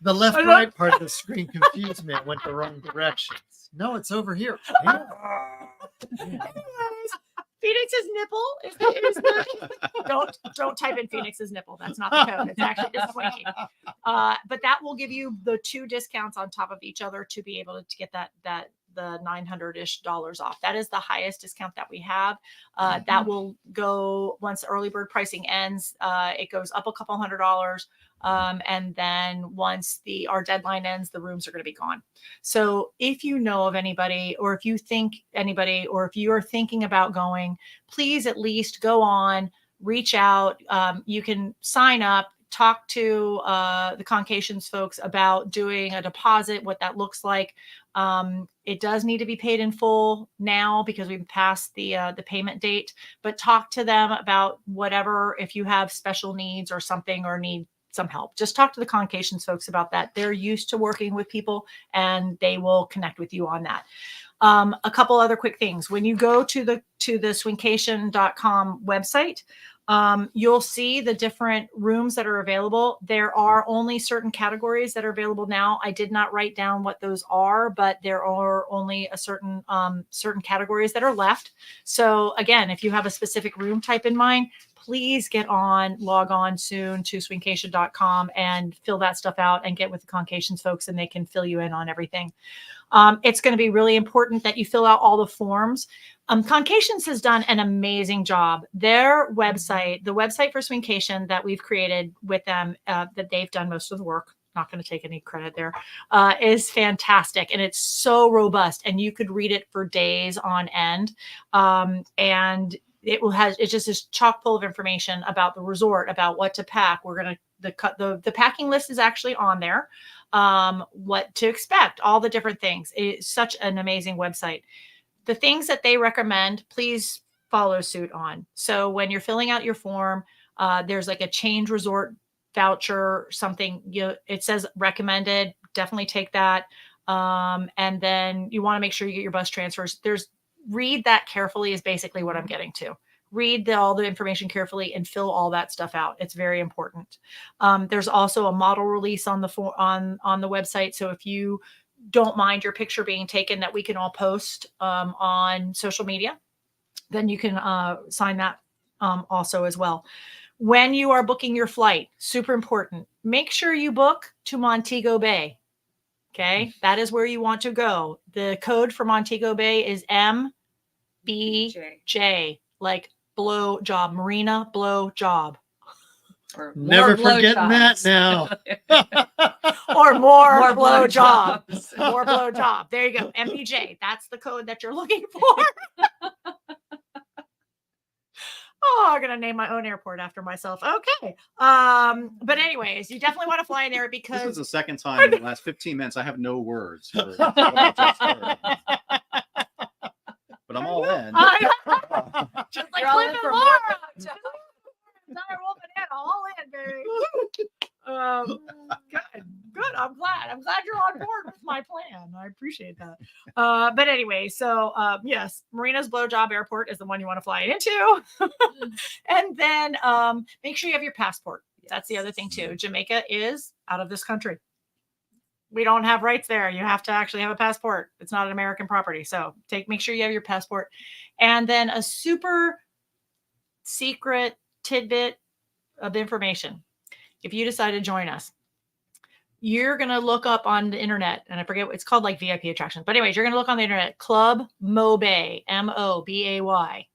The left-right part of the screen confused me. I went the wrong directions. No, it's over here. Anyways, Phoenix's nipple is don't type in Phoenix's nipple. That's not the code. It's actually just Swinky. But that will give you the 2 discounts on top of each other to be able to get the $900-ish off. That is the highest discount that we have. That will go once early bird pricing ends. It goes up a couple $100. And then once our deadline ends, the rooms are going to be gone. So if you know of anybody, or if you think anybody, or if you are thinking about going, please at least go on, reach out. You can sign up, talk to the Concations folks about doing a deposit, what that looks like. It does need to be paid in full now because we've passed the payment date, but talk to them about whatever, if you have special needs or something, or need some help, just talk to the Concations folks about that. They're used to working with people and they will connect with you on that. A couple other quick things. When you go to the swinkation.com website, you'll see the different rooms that are available. There are only certain categories that are available now. I did not write down what those are, but there are only a certain categories that are left. So again, if you have a specific room type in mind, please log on soon to swinkation.com and fill that stuff out and get with the Concations folks, and they can fill you in on everything. It's going to be really important that you fill out all the forms. Concations has done an amazing job. Their website, the website for Swinkation that we've created with them, that they've done most of the work, not going to take any credit there, is fantastic. And it's so robust, and you could read it for days on end. And it's just this chock full of information about the resort, about what to pack. We're going to, the packing list is actually on there. What to expect, all the different things. It's such an amazing website. The things that they recommend, please follow suit on. So when you're filling out your form, there's like a change resort voucher, something, it says recommended, definitely take that. And then you want to make sure you get your bus transfers. Read that carefully is basically what I'm getting to. Read all the information carefully and fill all that stuff out. It's very important. There's also a model release on the website. So if you don't mind your picture being taken, that we can all post on social media, then you can sign that also as well. When you are booking your flight, super important, make sure you book to Montego Bay. Okay, that is where you want to go. The code for Montego Bay is MBJ, like blow job, Marina blow job. Or Never more forgetting that blowjobs. now. Or more More blow job. blowjobs. More blow job. There you go. MBJ. That's the code that you're looking for. Oh, I'm gonna name my own airport after myself. Okay. But anyways, you definitely want to fly in there This because is the second time in the last 15 minutes I have no words. For what I just heard. But I'm all in. just like You're all Cliff in and for Laura. more. Entire roll banana, all in, baby. Good. I'm glad you're on board with my plan. I appreciate that. But anyway, so yes, Marina's Blowjob Airport is the one you want to fly into. And then make sure you have your passport. That's the other thing too. Jamaica is out of this country. We don't have rights there. You have to actually have a passport. It's not an American property. So make sure you have your passport. And then a super secret tidbit of information. If you decide to join us, you're going to look up on the internet, and I forget what it's called, like VIP attractions. But anyways, you're going to look on the internet, Club Mobay, MOBAY.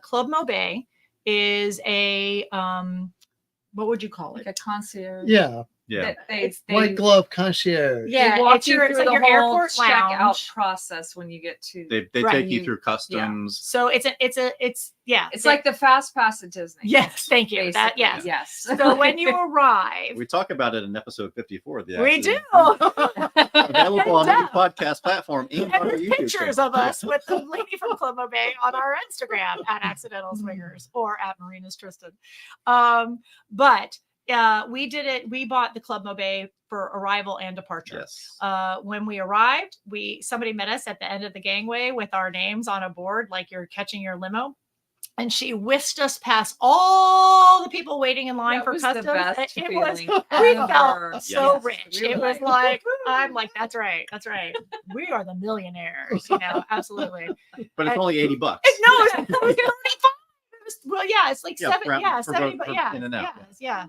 Club Mobay is a, what would you call it? Like a concierge. Yeah. Yeah. White glove concierge. Yeah, They walk it's you your, through like the your whole airport checkout lounge. process when you get to. They Right. take you through customs. So it's Like the fast pass at Disney. Yes, thank you. That basically. yes. Yes. So when you arrive, We talk about it in episode 54. we do. Available on any podcast platform and And on our there's YouTube pictures channel. of us with the lady from Club Mobay on our Instagram at Accidental Swingers or at Marina's Tristan. But we did it. We bought the Club Mobay for arrival and departure. Yes. When we arrived, somebody met us at the end of the gangway with our names on a board, like you're catching your limo. And she whisked us past all the people waiting in line That for was customs. the best It was, feeling we ever. felt so Yes. rich. We It were was like, I'm like, that's right. We are the millionaires, absolutely. But it's only $80. No, it was 35. Well, yeah, it's like Yeah, 70, for yeah. in and out. Yeah.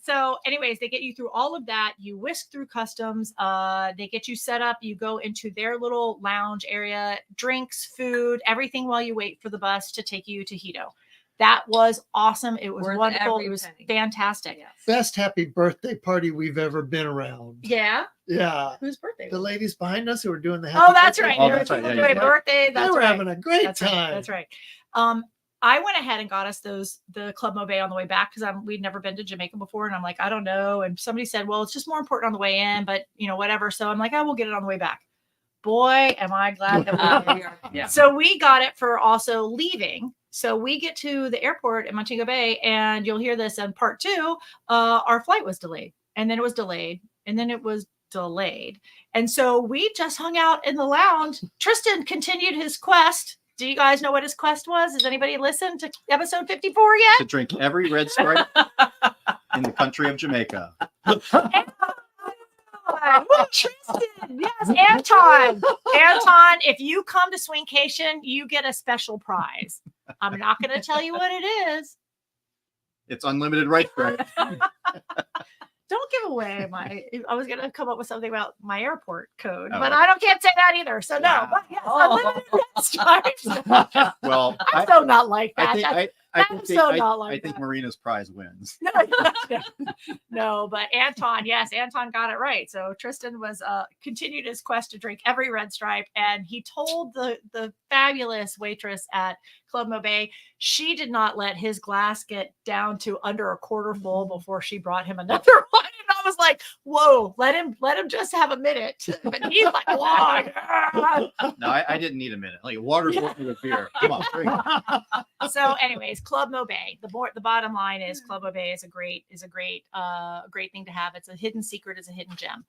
So anyways, they get you through all of that. You whisk through customs. They get you set up. You go into their little lounge area, drinks, food, everything while you wait for the bus to take you to Hedo. That was awesome. It was Worth wonderful. every It was penny. fantastic. Yes. Best happy birthday party we've ever been around. Yeah. Yeah. Whose birthday? The was it? ladies behind us who were doing the happy Oh, that's birthday right. Oh, There that's were right. people Yeah, doing yeah. birthday. They That's were right. having a great That's right. time. That's right. I went ahead and got us the Club Mobay on the way back because we'd never been to Jamaica before, and I'm like, I don't know. And somebody said, well, it's just more important on the way in, but whatever. So I'm like, we'll get it on the way back. Boy, am I glad that we did. Yeah. So we got it for also leaving. So we get to the airport in Montego Bay, and you'll hear this in part 2. Our flight was delayed, and then it was delayed, and then it was delayed. And so we just hung out in the lounge. Tristan continued his quest. Do you guys know what his quest was? Has anybody listened to episode 54 yet? To drink every red stripe in the country of Jamaica. Woo, Tristan, yes, Anton. Anton, if you come to Swinkation, you get a special prize. I'm not going to tell you what it is. It's unlimited red stripe. Don't give away I was going to come up with something about my airport code, Oh. but I can't say that either. So no, Wow. but yes, unlimited red stripes. Well, I'm so not like that. I I think Marina's prize wins. No, but Anton, yes, Anton got it right. So Tristan was continued his quest to drink every red stripe, and he told the fabulous waitress at Club Mobay she did not let his glass get down to under a quarter full before she brought him another one. And I was like, whoa, let him just have a minute. But he's like, whoa. No, I didn't need a minute. Like water's working with beer. Come on, drink it. So anyways, Club Mobay, the bottom line is Club Mobay is a great thing to have. It's a hidden secret, it's a hidden gem.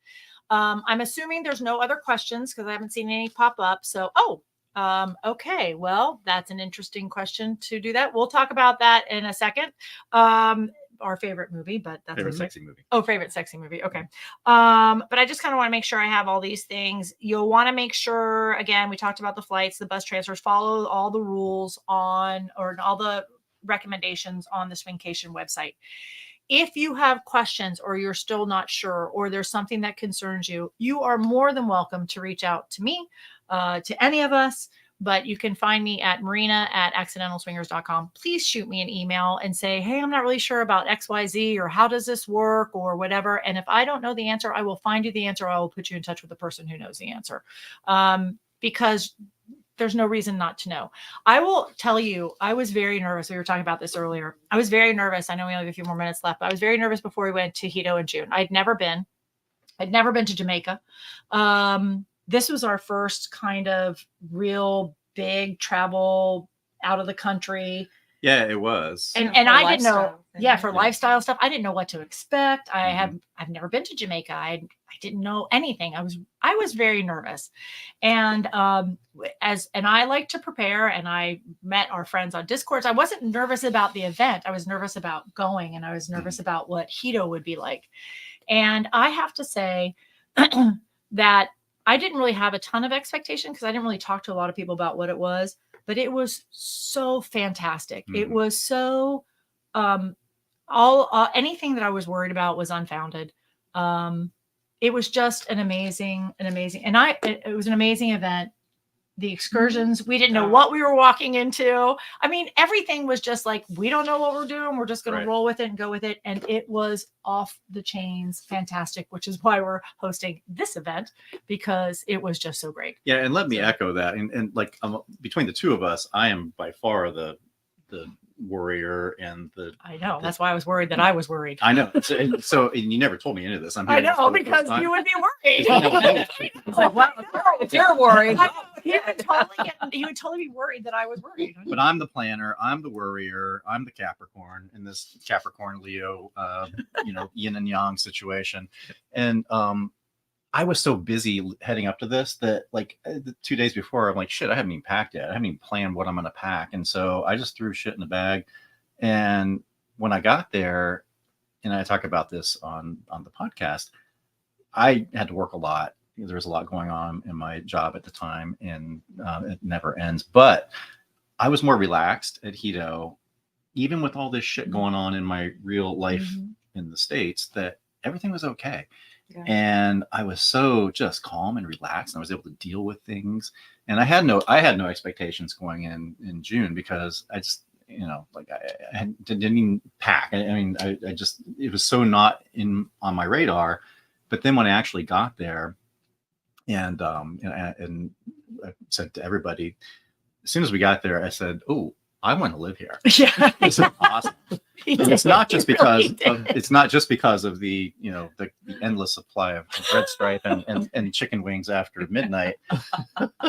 I'm assuming there's no other questions because I haven't seen any pop up. So, okay, well, that's an interesting question to do that. We'll talk about that in a second. Our favorite movie, but that's Favorite sexy movie. Oh, favorite sexy movie. Okay. But I just kind of want to make sure I have all these things. You'll want to make sure, again, we talked about the flights, the bus transfers, follow all the rules or all the recommendations on the Swinkation website. If you have questions or you're still not sure, or there's something that concerns you, you are more than welcome to reach out to me, to any of us. But you can find me at marina@accidentalswingers.com. Please shoot me an email and say, hey, I'm not really sure about XYZ, or how does this work, or whatever. And if I don't know the answer, I will find you the answer. I will put you in touch with the person who knows the answer. Because there's no reason not to know. I will tell you, I was very nervous. We were talking about this earlier. I was very nervous. I know we only have a few more minutes left, but I was very nervous before we went to Hedo in June. I'd never been to Jamaica. This was our first kind of real big travel out of the country. Yeah, it was. And I didn't know, for lifestyle stuff, I didn't know what to expect. I've never been to Jamaica. I didn't know anything. I was very nervous. And I like to prepare, and I met our friends on Discord. I wasn't nervous about the event. I was nervous about going, and I was nervous about what Hedo would be like. And I have to say that I didn't really have a ton of expectation because I didn't really talk to a lot of people about what it was, but it was so fantastic. It was so, anything that I was worried about was unfounded. It was just an amazing, and it was an amazing event. The excursions, we didn't know what we were walking into. I mean, everything was just like, we don't know what we're doing. We're just going to roll with it and go with it. And it was off the chains, fantastic, which is why we're hosting this event, because it was just so great. Yeah. And let me echo that. And like between the two of us, I am by far the worrier and I know. That's why I was worried that I was worried. I know. So and you never told me any of this. I know, because you would be worried. It's like, wow, if you're worried. He would totally be worried that I was worried. But I'm the planner. I'm the worrier. I'm the Capricorn in this Capricorn Leo, yin and yang situation. And I was so busy heading up to this that like the 2 days before, I'm like, shit, I haven't even packed yet. I haven't even planned what I'm going to pack. And so I just threw shit in the bag. And when I got there, and I talk about this on the podcast, I had to work a lot. There was a lot going on in my job at the time, and it never ends. But I was more relaxed at Hedo, even with all this shit going on in my real life in the States, that everything was okay. Yeah. And I was so just calm and relaxed, and I was able to deal with things. And I had no expectations going in June, because I just, I didn't even pack. I just, it was so not on my radar. But then when I actually got there, and I said to everybody, as soon as we got there, I said, "Oh, I want to live here. Yeah, this is awesome." It's not just because of the the endless supply of red stripe and chicken wings after midnight,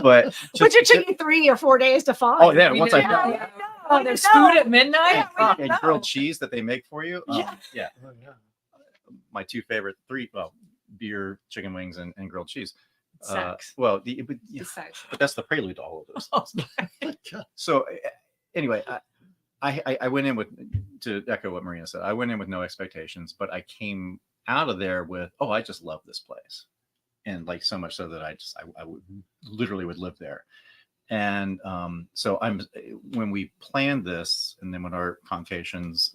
but it took you 3 or 4 days to find. Oh yeah, once I found it. Oh, there's food at midnight. And grilled cheese that they make for you. Yeah. Oh, yeah. My two favorite beer, chicken wings, and grilled cheese. Sex. But that's the prelude to all of those. So anyway, I went in to echo what Marina said, I went in with no expectations, but I came out of there with, I just love this place. And like so much so that I would literally would live there. And so when we planned this, and then when our Concations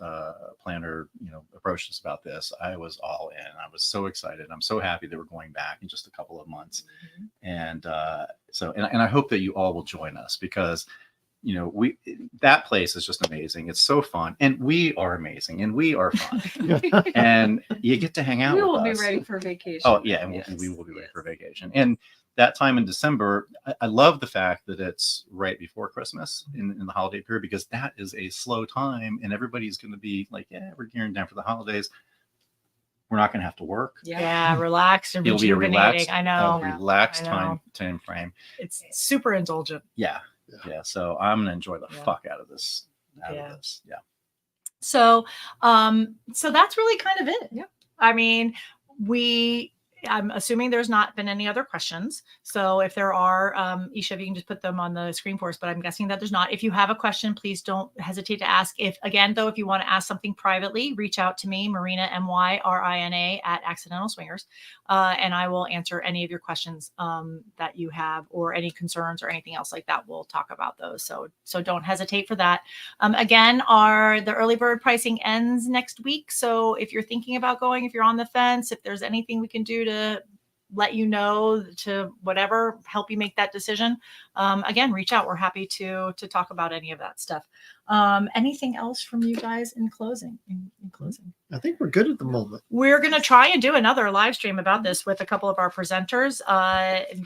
planner, approached us about this, I was all in. I was so excited. I'm so happy that we're going back in just a couple of months. And I hope that you all will join us, because you know, that place is just amazing. It's so fun, and we are amazing, and we are fun, and you get to hang out. We with will be us. ready for vacation. Oh yeah, and we will be ready for vacation. And that time in December, I love the fact that it's right before Christmas in the holiday period, because that is a slow time, and everybody's going to be like, yeah, we're gearing down for the holidays. We're not going to have to work. Yeah, relaxed and It'll be a rejuvenating. relaxed, I know. relaxed I know. time frame. It's super indulgent. Yeah. So I'm going to enjoy the fuck out of this. Yeah. Yeah. So that's really kind of it. Yeah. I mean, I'm assuming there's not been any other questions. So if there are, Isha, if you can just put them on the screen for us, but I'm guessing that there's not. If you have a question, please don't hesitate to ask. If you want to ask something privately, reach out to me, Marina, MYRINA at Accidental Swingers. And I will answer any of your questions that you have, or any concerns or anything else like that. We'll talk about those. So don't hesitate for that. Again, the early bird pricing ends next week. So if you're thinking about going, if you're on the fence, if there's anything we can do to let you know, to whatever, help you make that decision, again, reach out. We're happy to talk about any of that stuff. Anything else from you guys in closing? In closing, I think we're good at the moment. we're going to try and do another live stream about this with a couple of our presenters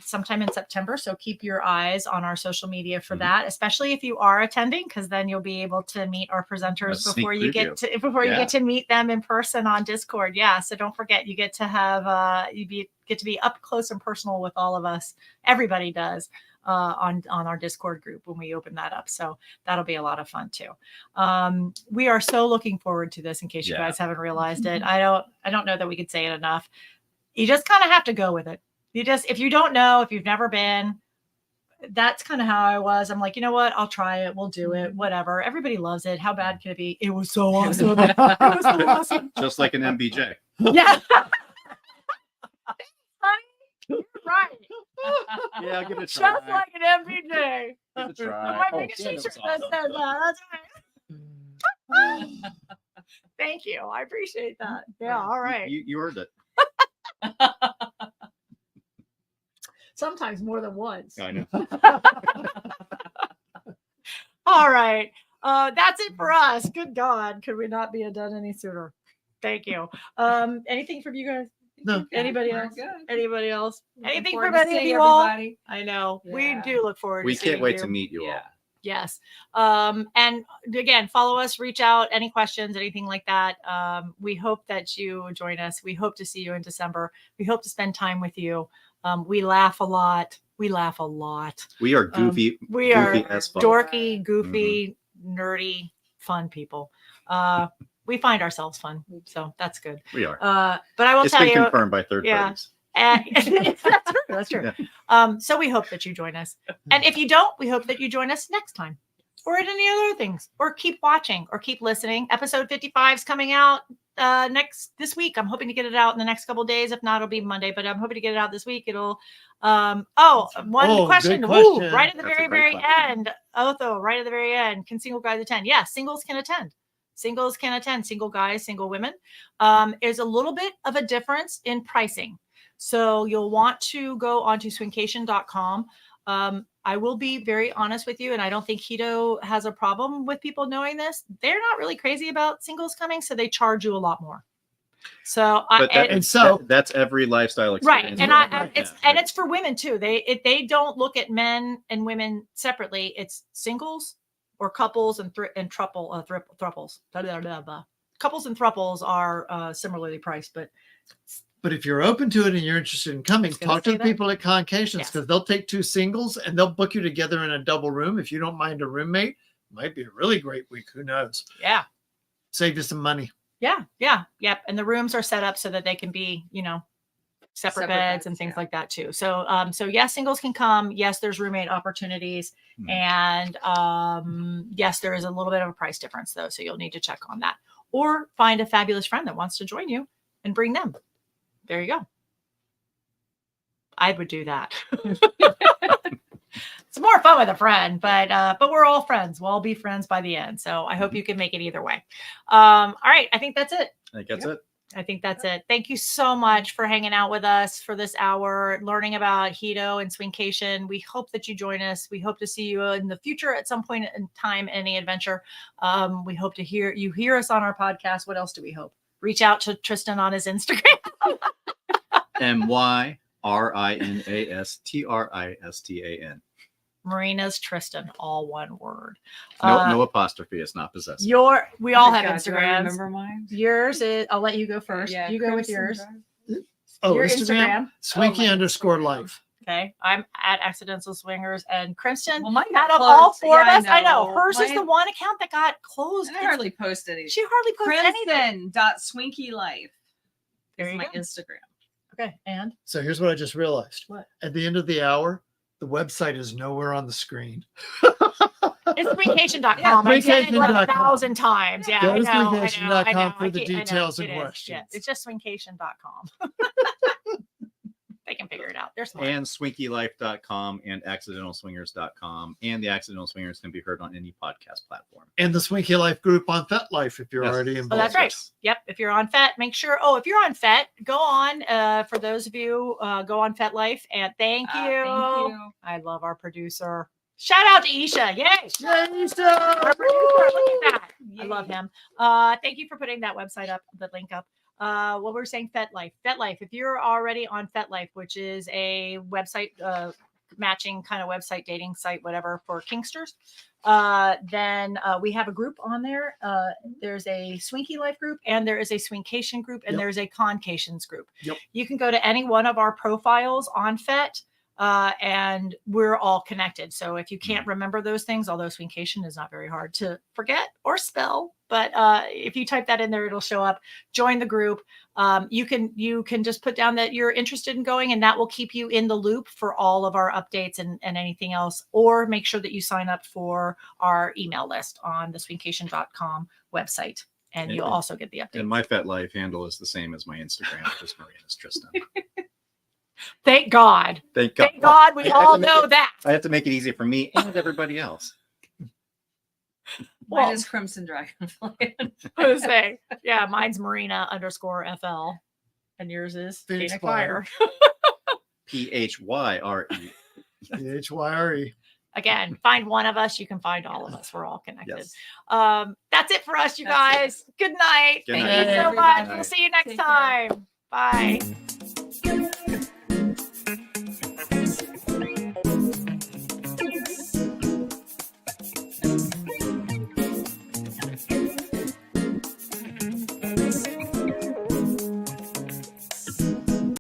sometime in September. So keep your eyes on our social media for that, especially if you are attending, because then you'll be able to meet our presenters before you get to meet them in person on Discord. Yeah. So don't forget, you get to have get to be up close and personal with all of us. Everybody does. On our Discord group when we open that up. So that'll be a lot of fun too. We are so looking forward to this, in case you guys haven't realized it. I don't know that we could say it enough. You just kind of have to go with it. If you don't know, if you've never been, that's kind of how I was. I'm like, you know what? I'll try it. We'll do it. Whatever. Everybody loves it. How bad can it be? It was so awesome. It was so awesome. Just like an MBJ. Yeah. You're right. Yeah, give it a try. Just like an MPJ. Give it a try. My Oh, biggest yeah, t-shirt that that was says that. That's right. Thank you. I appreciate that. Yeah. All right. You earned it. Sometimes more than once. I know. All right. That's it for us. Good God. Could we not be done any sooner? Thank you. Anything from you guys? No. Anybody We're else? good. Anybody else? Looking Anything forward from to any of seeing you all? everybody. I know. We Yeah. do look forward We to seeing can't wait you. to meet you all. Yeah. Yes. And again, follow us, reach out, any questions, anything like that. We hope that you join us. We hope to see you in December. We hope to spend time with you. We laugh a lot. We laugh a lot. We are goofy. We are goofy as fuck. dorky, goofy, nerdy, fun people. We find ourselves fun. So that's good. We are. But I will It's tell been you, confirmed by third parties. that's true. So we hope that you join us. And if you don't, we hope that you join us next time, or at any other things, or keep watching, or keep listening. Episode 55 is coming out this week. I'm hoping to get it out in the next couple of days. If not, it'll be Monday, but I'm hoping to get it out this week. It'll one question. Good Woo, question. right at the That's a very, great very question. end. Otho, right at the very end. Can single guys attend? Yes, singles can attend. Singles can attend. Single guys, single women. There's a little bit of a difference in pricing. So you'll want to go onto Swinkation.com. I will be very honest with you, and I don't think Hedo has a problem with people knowing this. They're not really crazy about singles coming, so they charge you a lot more. So that's every lifestyle right, experience. and it's for women too. They don't look at men and women separately. It's singles or couples and thruples. Couples and thruples are similarly priced, But if you're open to it and you're interested in coming, gonna talk to say the that. people at Concations, Yes. because they'll take two singles and they'll book you together in a double room. If you don't mind a roommate, might be a really great week. Who knows? yeah. Save you some money. Yep. And the rooms are set up so that they can be, separate beds and things like that too. So, yes, singles can come. Yes, there's roommate opportunities, and yes, there is a little bit of a price difference though. So you'll need to check on that, or find a fabulous friend that wants to join you and bring them. There you go. I would do that. It's more fun with a friend, but we're all friends. We'll all be friends by the end. So I hope you can make it either way. All right. I think that's it. I think that's it. I think that's it. Thank you so much for hanging out with us for this hour, learning about Hedo and Swinkation. We hope that you join us. We hope to see you in the future at some point in time, any adventure. We hope to hear us on our podcast. What else do we hope? Reach out to Tristan on his Instagram. MYRINASTRISTAN. Marina's Tristan, all one word. No apostrophe. It's not possessive. We all Oh my have God, do I Instagrams. remember mine? Yours is, I'll let you go first. Yeah, You go with Crimson yours. Drive. Oh, Your Instagram? Swinky _ life. Okay. I'm at Accidental Swingers, and Crimson, Well, mine out got of all closed. four Yeah, of us, I know. Hers is Mine- the one account that got closed. And I hardly post anything. She hardly posts anything. Crimson.swinkylife There is you my go. Instagram. Okay. And So here's what I just realized. What? At the end of the hour, the website is nowhere on the screen. it's Swinkation.com. I said it like Swinkation.com. 1,000 times. Yeah, Go I to know. I know. Swinkation.com for the I know, details it and is. questions. Yeah, it's just Swinkation.com. They can figure it out. They're smart. And swinkylife.com and accidentalswingers.com. And the Accidental Swingers can be heard on any podcast platform. And the Swinky Life group on FetLife if you're Yes. already Oh, involved. that's right. Yep. If you're on FET, make sure. Oh, if you're on FET, go on. For those of you, go on FetLife. And thank you. Thank you. I love our producer. Shout out to Isha. Yay. Yay, Our Lisa! producer. Look at that. I Yay. love him. Thank you for putting that website up, the link up. What we're saying, FetLife. FetLife. If you're already on FetLife, which is a website matching kind of website, dating site, whatever for Kinksters, then we have a group on there. There's a Swinky Life group, and there is a Swinkation group, and Yep. there's a Concations group. Yep. You can go to any one of our profiles on FET. And we're all connected. So if you can't remember those things, although Swinkation is not very hard to forget or spell, but if you type that in there, it'll show up. Join the group. You can just put down that you're interested in going, and that will keep you in the loop for all of our updates and anything else. Or make sure that you sign up for our email list on the Swinkation.com website, and you'll also get the updates. And my FetLife handle is the same as my Instagram, just Marina's Tristan. Thank God. Thank God. Thank God we I have all to make know it- that. I have to make it easy for me and everybody else. Well- Mine is Crimson Dragonfly. I was saying, yeah, mine's Marina_FL, and yours is Phoenix Phoenix Fire. PHYRE. PHYRE. Again, find one of us, you can find all of us. We're all connected. Yes. That's it for us, you That's it. guys. Good night. Good Thank night. you so Good much. night. We'll see you next Take care. time. Bye.